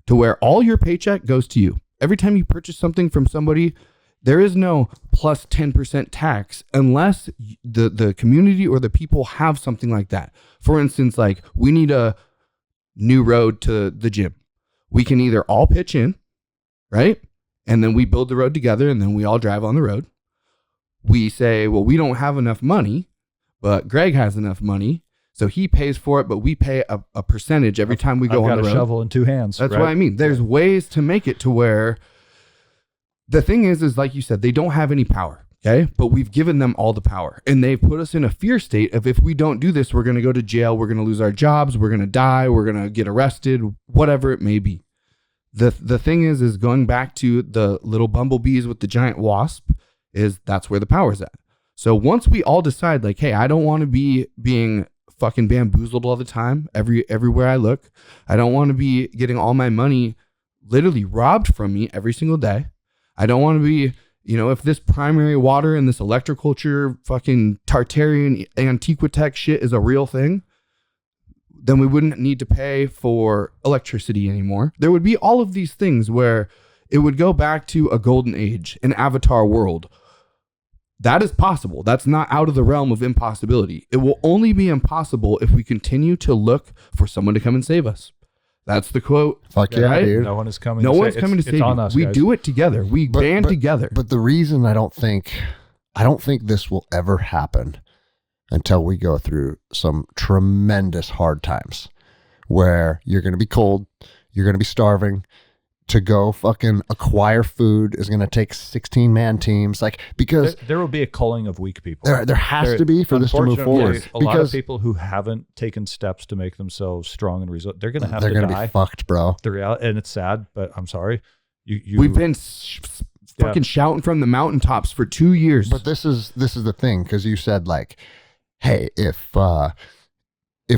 to where all your paycheck goes to you. Every time you purchase something from somebody, there is no plus 10% tax unless the community or the people have something like that. For instance, like we need a new road to the gym. We can either all pitch in, right? And then we build the road together and then we all drive on the road. We say, well, we don't have enough money, but Greg has enough money. So he pays for it, but we pay a percentage every time we go on the road. I've got a shovel in two hands. That's what I mean. There's ways to make it to where the thing is like you said, they don't have any power. Okay. But we've given them all the power and they've put us in a fear state of if we don't do this, we're going to go to jail. We're going to lose our jobs. We're going to die. We're going to get arrested, whatever it may be. The thing is going back to the little bumblebees with the giant wasp, is that's where the power's at. So once we all decide like, hey, I don't want to be being fucking bamboozled all the time, everywhere I look. I don't want to be getting all my money literally robbed from me every single day. I don't want to be, if this primary water and this electroculture fucking Tartarian Antiquitech shit is a real thing, then we wouldn't need to pay for electricity anymore. There would be all of these things where it would go back to a golden age, an avatar world. That is possible. That's not out of the realm of impossibility. It will only be impossible if we continue to look for someone to come and save us. That's the quote. Fuck yeah, right? dude. No one is coming. No to one's save. coming to save on you. us, We guys. do it together. We band together. But the reason I don't think this will ever happen until we go through some tremendous hard times where you're going to be cold, you're going to be starving. To go fucking acquire food is going to take 16-man teams, because there will be a culling of weak people. There has to be for this to move forward. A lot of people who haven't taken steps to make themselves strong and resilient, they're going to have to die. They're going to be fucked, bro. The reality, and it's sad, but I'm sorry. We've been fucking shouting from the mountaintops for 2 years. But this is the thing, because you said hey, if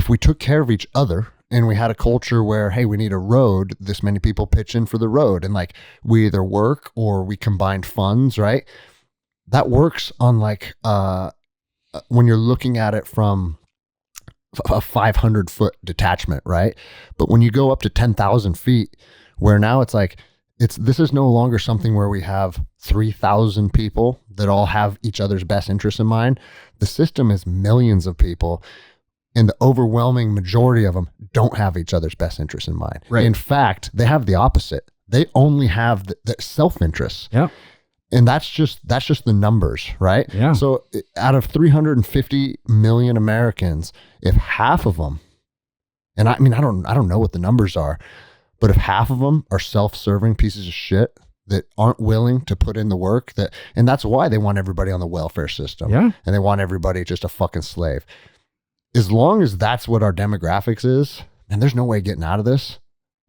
we took care of each other. And we had a culture where, hey, we need a road. This many people pitch in for the road. And we either work or we combine funds, right? That works on when you're looking at it from a 500-foot detachment, right? But when you go up to 10,000 feet, where now it's this is no longer something where we have 3,000 people that all have each other's best interests in mind. The system is millions of people. And the overwhelming majority of them don't have each other's best interests in mind. Right. In fact, they have the opposite. They only have the self-interest. Yeah. And that's just the numbers, right? Yeah. So out of 350 million Americans, if half of them, and I don't know what the numbers are, but if half of them are self-serving pieces of shit that aren't willing to put in the work, and that's why they want everybody on the welfare system. Yeah. And they want everybody just a fucking slave. As long as that's what our demographics is, and there's no way getting out of this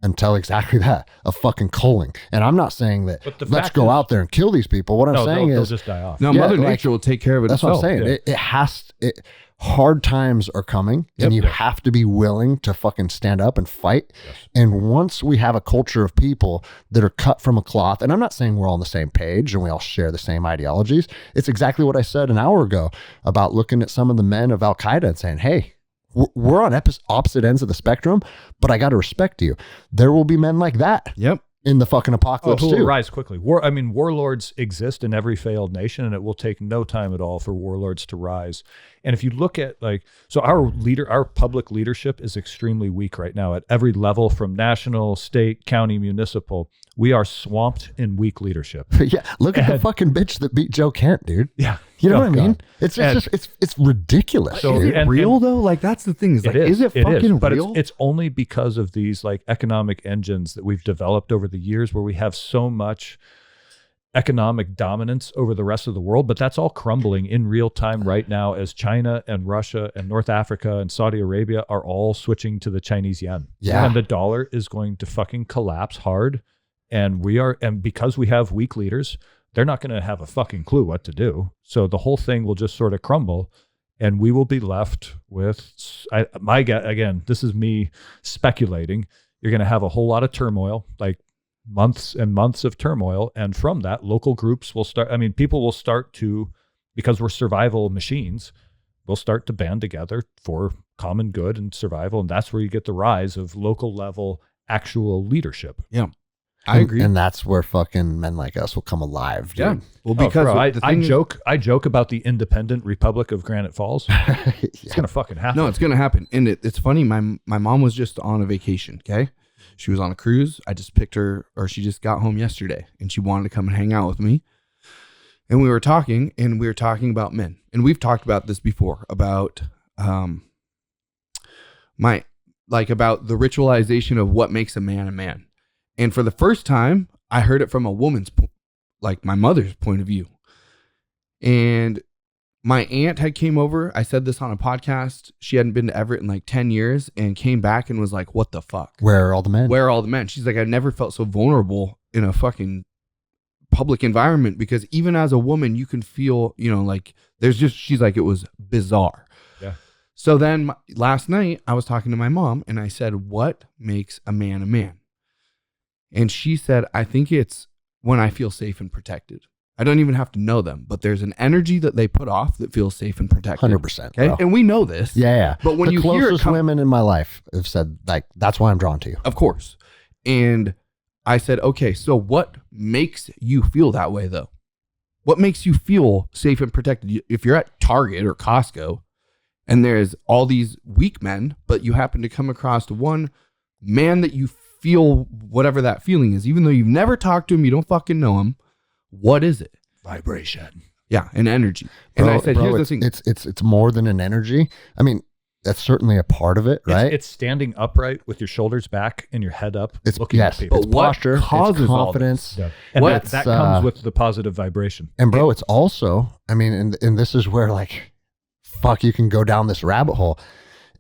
until exactly that, a fucking culling. And I'm not saying that let's go out there and kill these people. What I'm saying they'll is just die off. No, Mother Nature will take care of it that's itself. what I'm saying. Hard times are coming, and you have to be willing to fucking stand up and fight. Yes. And once we have a culture of people that are cut from a cloth, and I'm not saying we're all on the same page and we all share the same ideologies. It's exactly what I said an hour ago about looking at some of the men of Al-Qaeda and saying, hey, we're on opposite ends of the spectrum, but I got to respect you. There will be men like that. Yep. In the fucking apocalypse who too. will rise quickly. Warlords exist in every failed nation, and it will take no time at all for warlords to rise. And if you look at so our public leadership is extremely weak right now at every level, from national, state, county, municipal. We are swamped in weak leadership. Yeah, look at the fucking bitch that beat Joe Kent, dude. Yeah, you know what I mean? God. It's ridiculous. So is it real though? That's the thing. Is it fucking but real? It's only because of these economic engines that we've developed over the years, where we have so much economic dominance over the rest of the world. But that's all crumbling in real time right now, as China and Russia and North Africa and Saudi Arabia are all switching to the Chinese yuan. Yeah, and the dollar is going to fucking collapse hard. And because we have weak leaders, they're not going to have a fucking clue what to do. So the whole thing will just sort of crumble, and we will be left with, my guess, again, this is me speculating, you're going to have a whole lot of turmoil, months and months of turmoil. And from that, local groups will start, people will start to, because we're survival machines, we'll start to band together for common good and survival. And that's where you get the rise of local level actual leadership. Yeah. I agree. And that's where fucking men like us will come alive, dude. Yeah. Well, because I joke about the independent Republic of Granite Falls. It's going to fucking happen. No, it's going to happen. And it's funny. My mom was just on a vacation. Okay. She was on a cruise. I just picked her, or she just got home yesterday, and she wanted to come and hang out with me. And we were talking about men. And we've talked about this before, about about the ritualization of what makes a man a man. And for the first time, I heard it from a woman's, my mother's point of view. And my aunt had came over. I said this on a podcast. She hadn't been to Everett in like 10 years and came back and was like, what the fuck? Where are all the men? Where are all the men? She's like, I never felt so vulnerable in a fucking public environment, because even as a woman, you can feel, you know, like she's like, it was bizarre. Yeah. So then last night I was talking to my mom and I said, what makes a man a man? And she said, I think it's when I feel safe and protected. I don't even have to know them, but there's an energy that they put off that feels safe and protected. 100%. Okay. Bro. And we know this. Yeah. But when the you hear it closest women in my life have said, like, that's why I'm drawn to you. of course. And I said, okay, so what makes you feel that way though? What makes you feel safe and protected? If you're at Target or Costco and there's all these weak men, but you happen to come across one man that you feel whatever that feeling is, even though you've never talked to him, you don't fucking know him. What is it? Vibration. Yeah, an energy. And I said, here's the thing. It's more than an energy. I mean, that's certainly a part of it, right? It's standing upright with your shoulders back and your head up, It's looking at people. But what posture, causes it's all confidence. Yeah. And What- that comes with the positive vibration. And bro, it's also, I mean, and this is where like, fuck, you can go down this rabbit hole.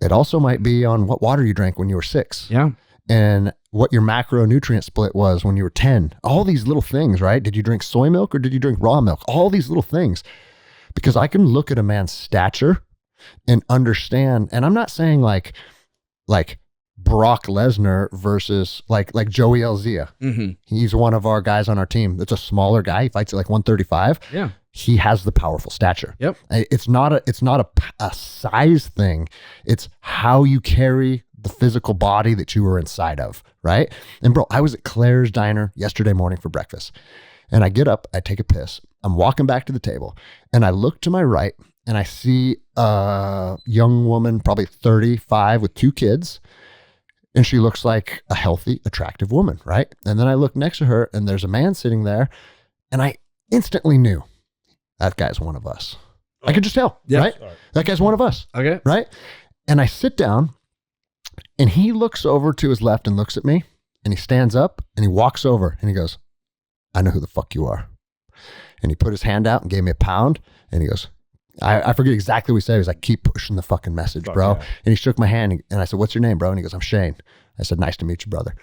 It also might be on what water you drank when you were 6. Yeah. And what your macronutrient split was when you were 10. All these little things, right? Did you drink soy milk or did you drink raw milk? All these little things. Because I can look at a man's stature and understand, and I'm not saying like Brock Lesnar versus like Joey Alzia. Mm-hmm. He's one of our guys on our team. It's a smaller guy. He fights at like 135. Yeah. He has the powerful stature. Yep. It's not a size thing. It's how you carry the physical body that you were inside of, right? And bro, I was at Claire's Diner yesterday morning for breakfast. And I get up, I take a piss. I'm walking back to the table and I look to my right and I see a young woman, probably 35 with 2 kids. And she looks like a healthy, attractive woman, right? And then I look next to her and there's a man sitting there and I instantly knew that guy's one of us. I could just tell, Yeah. right? That guy's one of us, Okay. right? And I sit down and he looks over to his left and looks at me and he stands up and he walks over and he goes, I know who the fuck you are. And he put his hand out and gave me a pound and he goes, I forget exactly what he said. He was like, keep pushing the fucking message, bro. Yeah. And he shook my hand and I said, what's your name, bro? And he goes, I'm Shane. I said, nice to meet you, brother.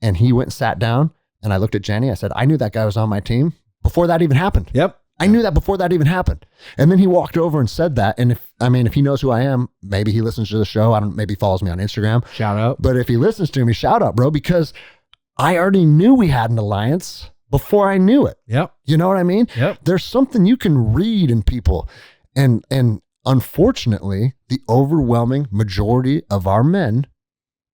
And he went and sat down and I looked at Jenny. I said, I knew that guy was on my team before that even happened. Yep. I knew that before that even happened. And then he walked over and said that. And if he knows who I am, maybe he listens to the show. Maybe he follows me on Instagram. Shout out. But if he listens to me, shout out, bro, because I already knew we had an alliance before I knew it. Yep. You know what I mean? Yep. There's something you can read in people. And unfortunately, the overwhelming majority of our men,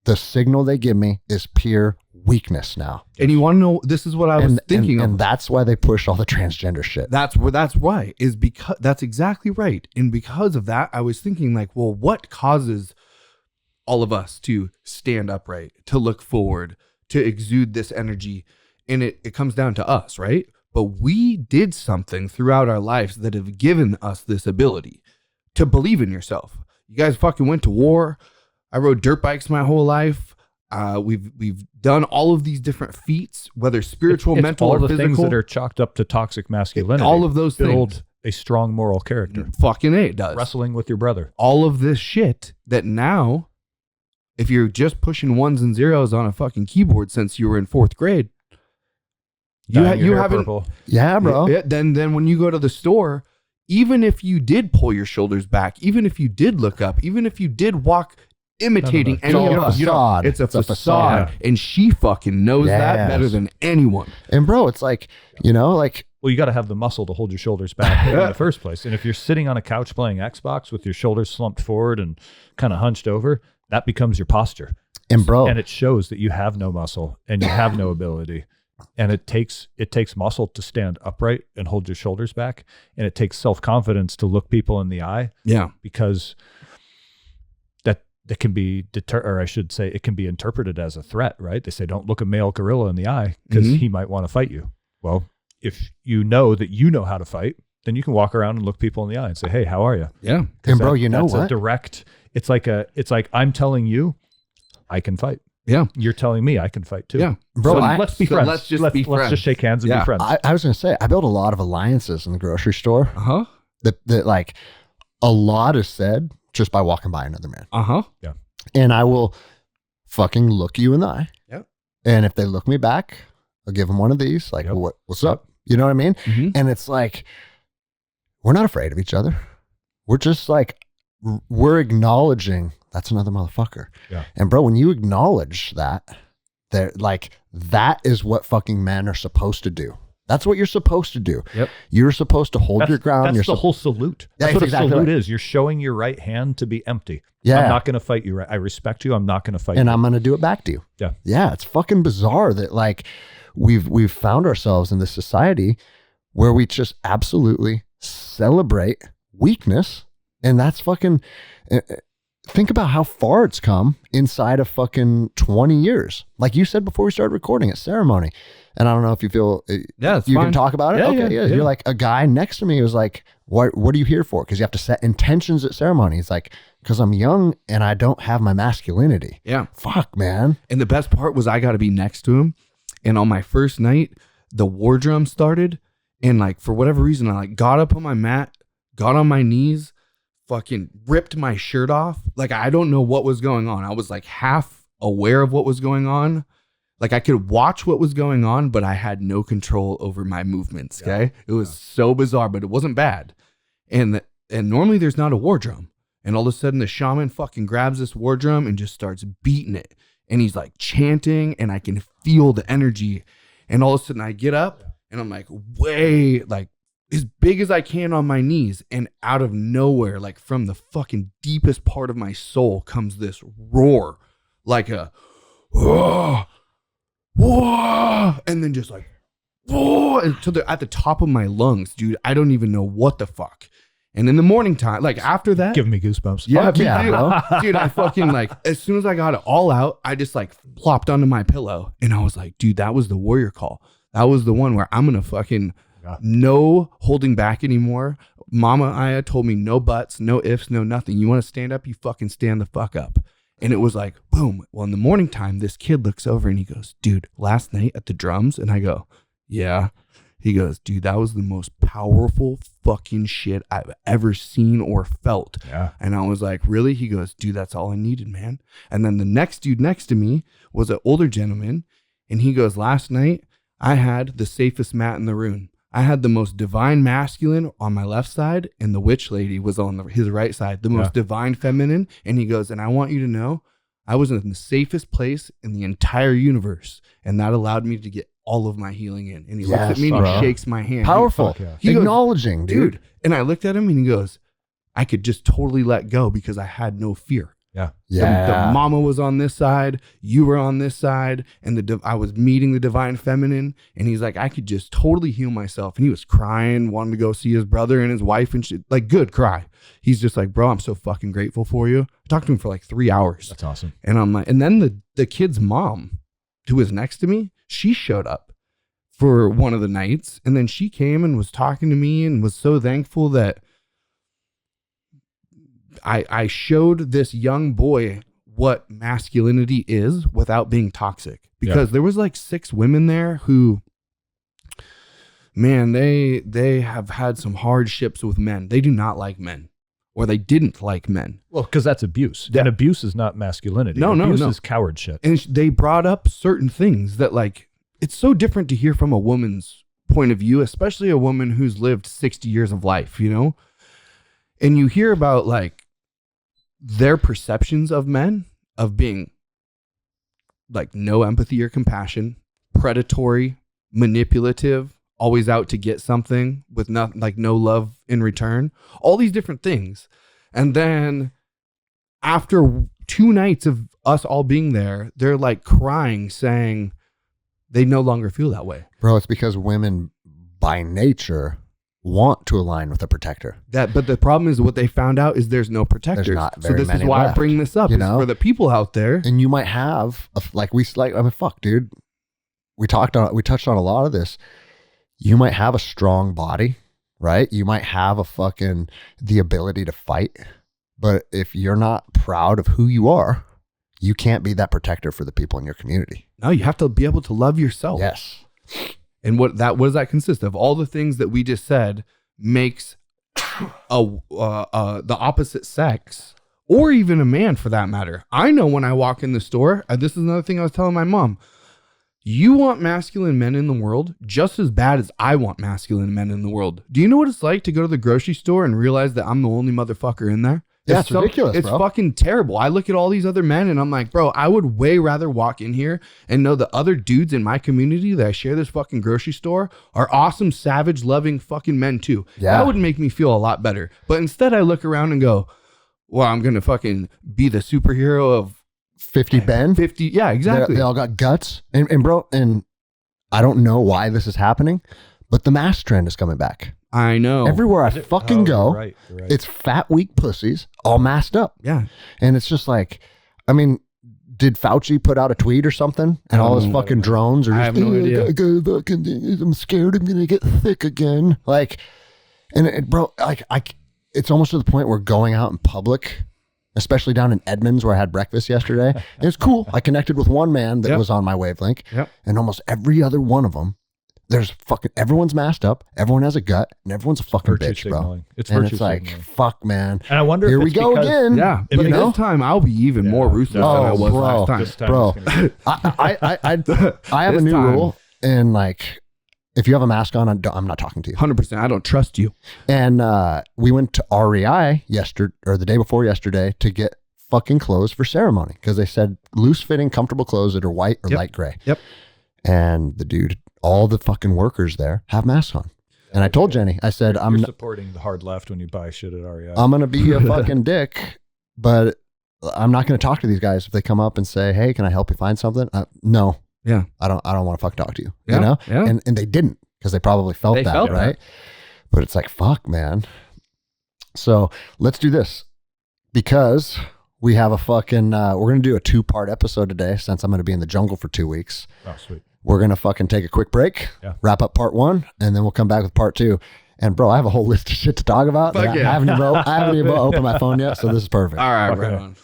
the signal they give me is pure weakness now. And you want to know, this is what I was thinking of. And that's why they push all the transgender shit. That's why, is because that's exactly right. And because of that, I was thinking like, well, what causes all of us to stand upright, to look forward, to exude this energy? And it comes down to us, right? But we did something throughout our lives that have given us this ability to believe in yourself. You guys fucking went to war. I rode dirt bikes my whole life. We've done all of these different feats, whether spiritual, It's mental, all or the physical. things that are chalked up to toxic masculinity. All of those build things. a strong moral character. Fucking A, it does. Wrestling with your brother. All of this shit that now, if you're just pushing ones and zeros on a fucking keyboard since you were in 4th grade, Dyeing your you hair haven't. purple. Yeah, bro. Then when you go to the store, even if you did pull your shoulders back, even if you did look up, even if you did walk imitating No, no, no. any It's of all us, facade. it's a It's a facade, facade. and she fucking knows that Yes. better than anyone. And bro, it's like, like Well, you got to have the muscle to hold your shoulders back in the first place. And if you're sitting on a couch playing Xbox with your shoulders slumped forward and kind of hunched over, that becomes your posture. and bro, And it shows that you have no muscle and you have no ability. And it takes muscle to stand upright and hold your shoulders back. And it takes self-confidence to look people in the eye, Yeah. because that can be it can be interpreted as a threat, right? They say, don't look a male gorilla in the eye because Mhm. he might want to fight you. Well, if you know that you know how to fight, then you can walk around and look people in the eye and say, hey, how are you? Yeah. and bro, you know that's what? a direct, it's like I'm telling you, I can fight. Yeah. You're telling me I can fight too. Yeah. Bro, So I- let's be so friends. let's just be Let's friends. just shake hands and Yeah. be friends. I was going to say, I built a lot of alliances in the grocery store. Uh-huh. that like a lot is said just by walking by another man. Yeah. And I will fucking look you in the eye. Yep. And if they look me back, I'll give them one of these, like, what's up? You know what I mean? Mm-hmm. And it's like, we're not afraid of each other. We're just like, we're acknowledging that's another motherfucker. Yeah. And bro, when you acknowledge that, like, that is what fucking men are supposed to do. That's what you're supposed to do. Yep. You're supposed to hold your ground. That's the whole salute. That's Yeah, what exactly a salute right. is. You're showing your right hand to be empty. Yeah. I'm not going to fight you. I respect you. I'm not going to fight you. And I'm going to do it back to you. Yeah. Yeah. It's fucking bizarre that like we've found ourselves in this society where we just absolutely celebrate weakness. And that's fucking, think about how far it's come inside of fucking 20 years. Like you said before we started recording at ceremony. And I don't know if you feel it's you fine. can talk about it. Yeah, Okay. yeah. You're like, a guy next to me was like, what are you here for? Because you have to set intentions at ceremony. It's like, because I'm young and I don't have my masculinity. Yeah. Fuck, man. And the best part was I got to be next to him. And on my first night, the war drum started. And like, for whatever reason, I like got up on my mat, got on my knees, fucking ripped my shirt off. Like, I don't know what was going on. I was like half aware of what was going on. Like I could watch what was going on, but I had no control over my movements. Okay. It was so bizarre, but it wasn't bad. And normally there's not a war drum. And all of a sudden the shaman fucking grabs this war drum and just starts beating it. And he's like chanting and I can feel the energy. And all of a sudden I get up and I'm like way like as big as I can on my knees. And out of nowhere, like from the fucking deepest part of my soul comes this roar, like a, whoa, whoa, and then just like, whoa, until they're at the top of my lungs, dude. I don't even know what the fuck. And in the morning time, like after that, Giving me goosebumps. yeah, bro. dude, I fucking like, as soon as I got it all out, I just like plopped onto my pillow and I was like, dude, that was the warrior call. That was the one where I'm going to fucking no holding back anymore. Mama Aya told me no buts, no ifs, no nothing. You want to stand up? You fucking stand the fuck up. And it was like, boom. Well, in the morning time, this kid looks over and he goes, dude, last night at the drums. And I go, yeah. He goes, dude, that was the most powerful fucking shit I've ever seen or felt. Yeah. And I was like, really? He goes, dude, that's all I needed, man. And then the next dude next to me was an older gentleman. And he goes, last night, I had the safest mat in the room. I had the most divine masculine on my left side, and the witch lady was on his right side, the most divine feminine. And he goes, and I want you to know, I was in the safest place in the entire universe. And that allowed me to get all of my healing in. And he looks at me and he shakes my hand. Powerful. He goes, Acknowledging, dude. And I looked at him and he goes, I could just totally let go because I had no fear. Yeah. The mama was on this side, you were on this side, and I was meeting the divine feminine. And he's like, I could just totally heal myself. And he was crying, wanting to go see his brother and his wife and shit. Like, good cry. He's just like, bro, I'm so fucking grateful for you. I talked to him for like 3 hours. That's awesome. And I'm like, and then the kid's mom, who was next to me, she showed up for one of the nights. And then she came and was talking to me and was so thankful that I showed this young boy what masculinity is without being toxic, because there was like 6 women there who, man, they have had some hardships with men. They do not like men, or they didn't like men. Well, because that's abuse. Yeah. And abuse is not masculinity. No. Abuse is coward shit. And they brought up certain things that, like, it's so different to hear from a woman's point of view, especially a woman who's lived 60 years of life, you know? And you hear about like their perceptions of men, of being like no empathy or compassion, predatory, manipulative, always out to get something with nothing, like no love in return, all these different things. And then after 2 nights of us all being there, they're like crying, saying they no longer feel that way. Bro, it's because women by nature want to align with a protector. But the problem is what they found out is there's no protectors. There's not so very this is many why left, I bring this up, you is know? for the people out there. And you might have fuck, dude. We touched on a lot of this. You might have a strong body, right? You might have the ability to fight, but if you're not proud of who you are, you can't be that protector for the people in your community. No, you have to be able to love yourself. Yes. And what does that consist of? All the things that we just said makes the opposite sex, or even a man for that matter. I know when I walk in the store, this is another thing I was telling my mom. You want masculine men in the world just as bad as I want masculine men in the world. Do you know what it's like to go to the grocery store and realize that I'm the only motherfucker in there? Yeah, it's ridiculous, It's bro. fucking terrible. I look at all these other men and I'm like, bro, I would way rather walk in here and know the other dudes in my community that I share this fucking grocery store are awesome, savage, loving fucking men too. Yeah. That would make me feel a lot better. But instead I look around and go, well, I'm going to fucking be the superhero of 50 Ben. 50. Yeah, exactly. They all got guts. And bro, and I don't know why this is happening, but the mask trend is coming back. I know. Everywhere I fucking go, You're right. it's fat, weak pussies all masked up. Yeah. And it's just like, I mean, did Fauci put out a tweet or something? And all his fucking drones are I just, have no idea. I'm scared I'm going to get thick again. Like, and bro, like, it's almost to the point where going out in public, especially down in Edmonds where I had breakfast yesterday, it was cool. I connected with one man that Yep. was on my wavelength, Yep. and almost every other one of them, everyone's masked up, everyone has a gut, and everyone's a fucking Virtue bitch, bro. signaling. It's And virtue it's like, signaling. fuck, man. And I wonder Here if we it's go because- again. Yeah. You But know? this time I'll be even more ruthless than I was bro. last time. This time Bro. it's gonna be- I have a This new time. rule, and like, if you have a mask on, I'm not talking to you. 100%. I don't trust you. And we went to REI yesterday or the day before yesterday to get fucking clothes for ceremony because they said loose fitting, comfortable clothes that are white or Yep. light gray. Yep. And the dude, all the fucking workers there have masks on. And I told Jenny, I said, You're I'm supporting the hard left when you buy shit at REI. going to be a fucking dick, but I'm not going to talk to these guys if they come up and say, hey, can I help you find something? No, Yeah. I don't want to fucking talk to you. Yeah, You know? yeah. And they didn't because they probably felt They that, felt right? But it's like, fuck, man. So let's do this because we have a fucking, we're going to do a 2-part episode today since I'm going to be in the jungle for 2 weeks. Oh, sweet. We're going to fucking take a quick break, Yeah. wrap up part 1, and then we'll come back with part 2. And bro, I have a whole list of shit to talk about. Fuck that yeah. I haven't even opened my phone yet, so this is perfect. All right, Fuck right yeah. on.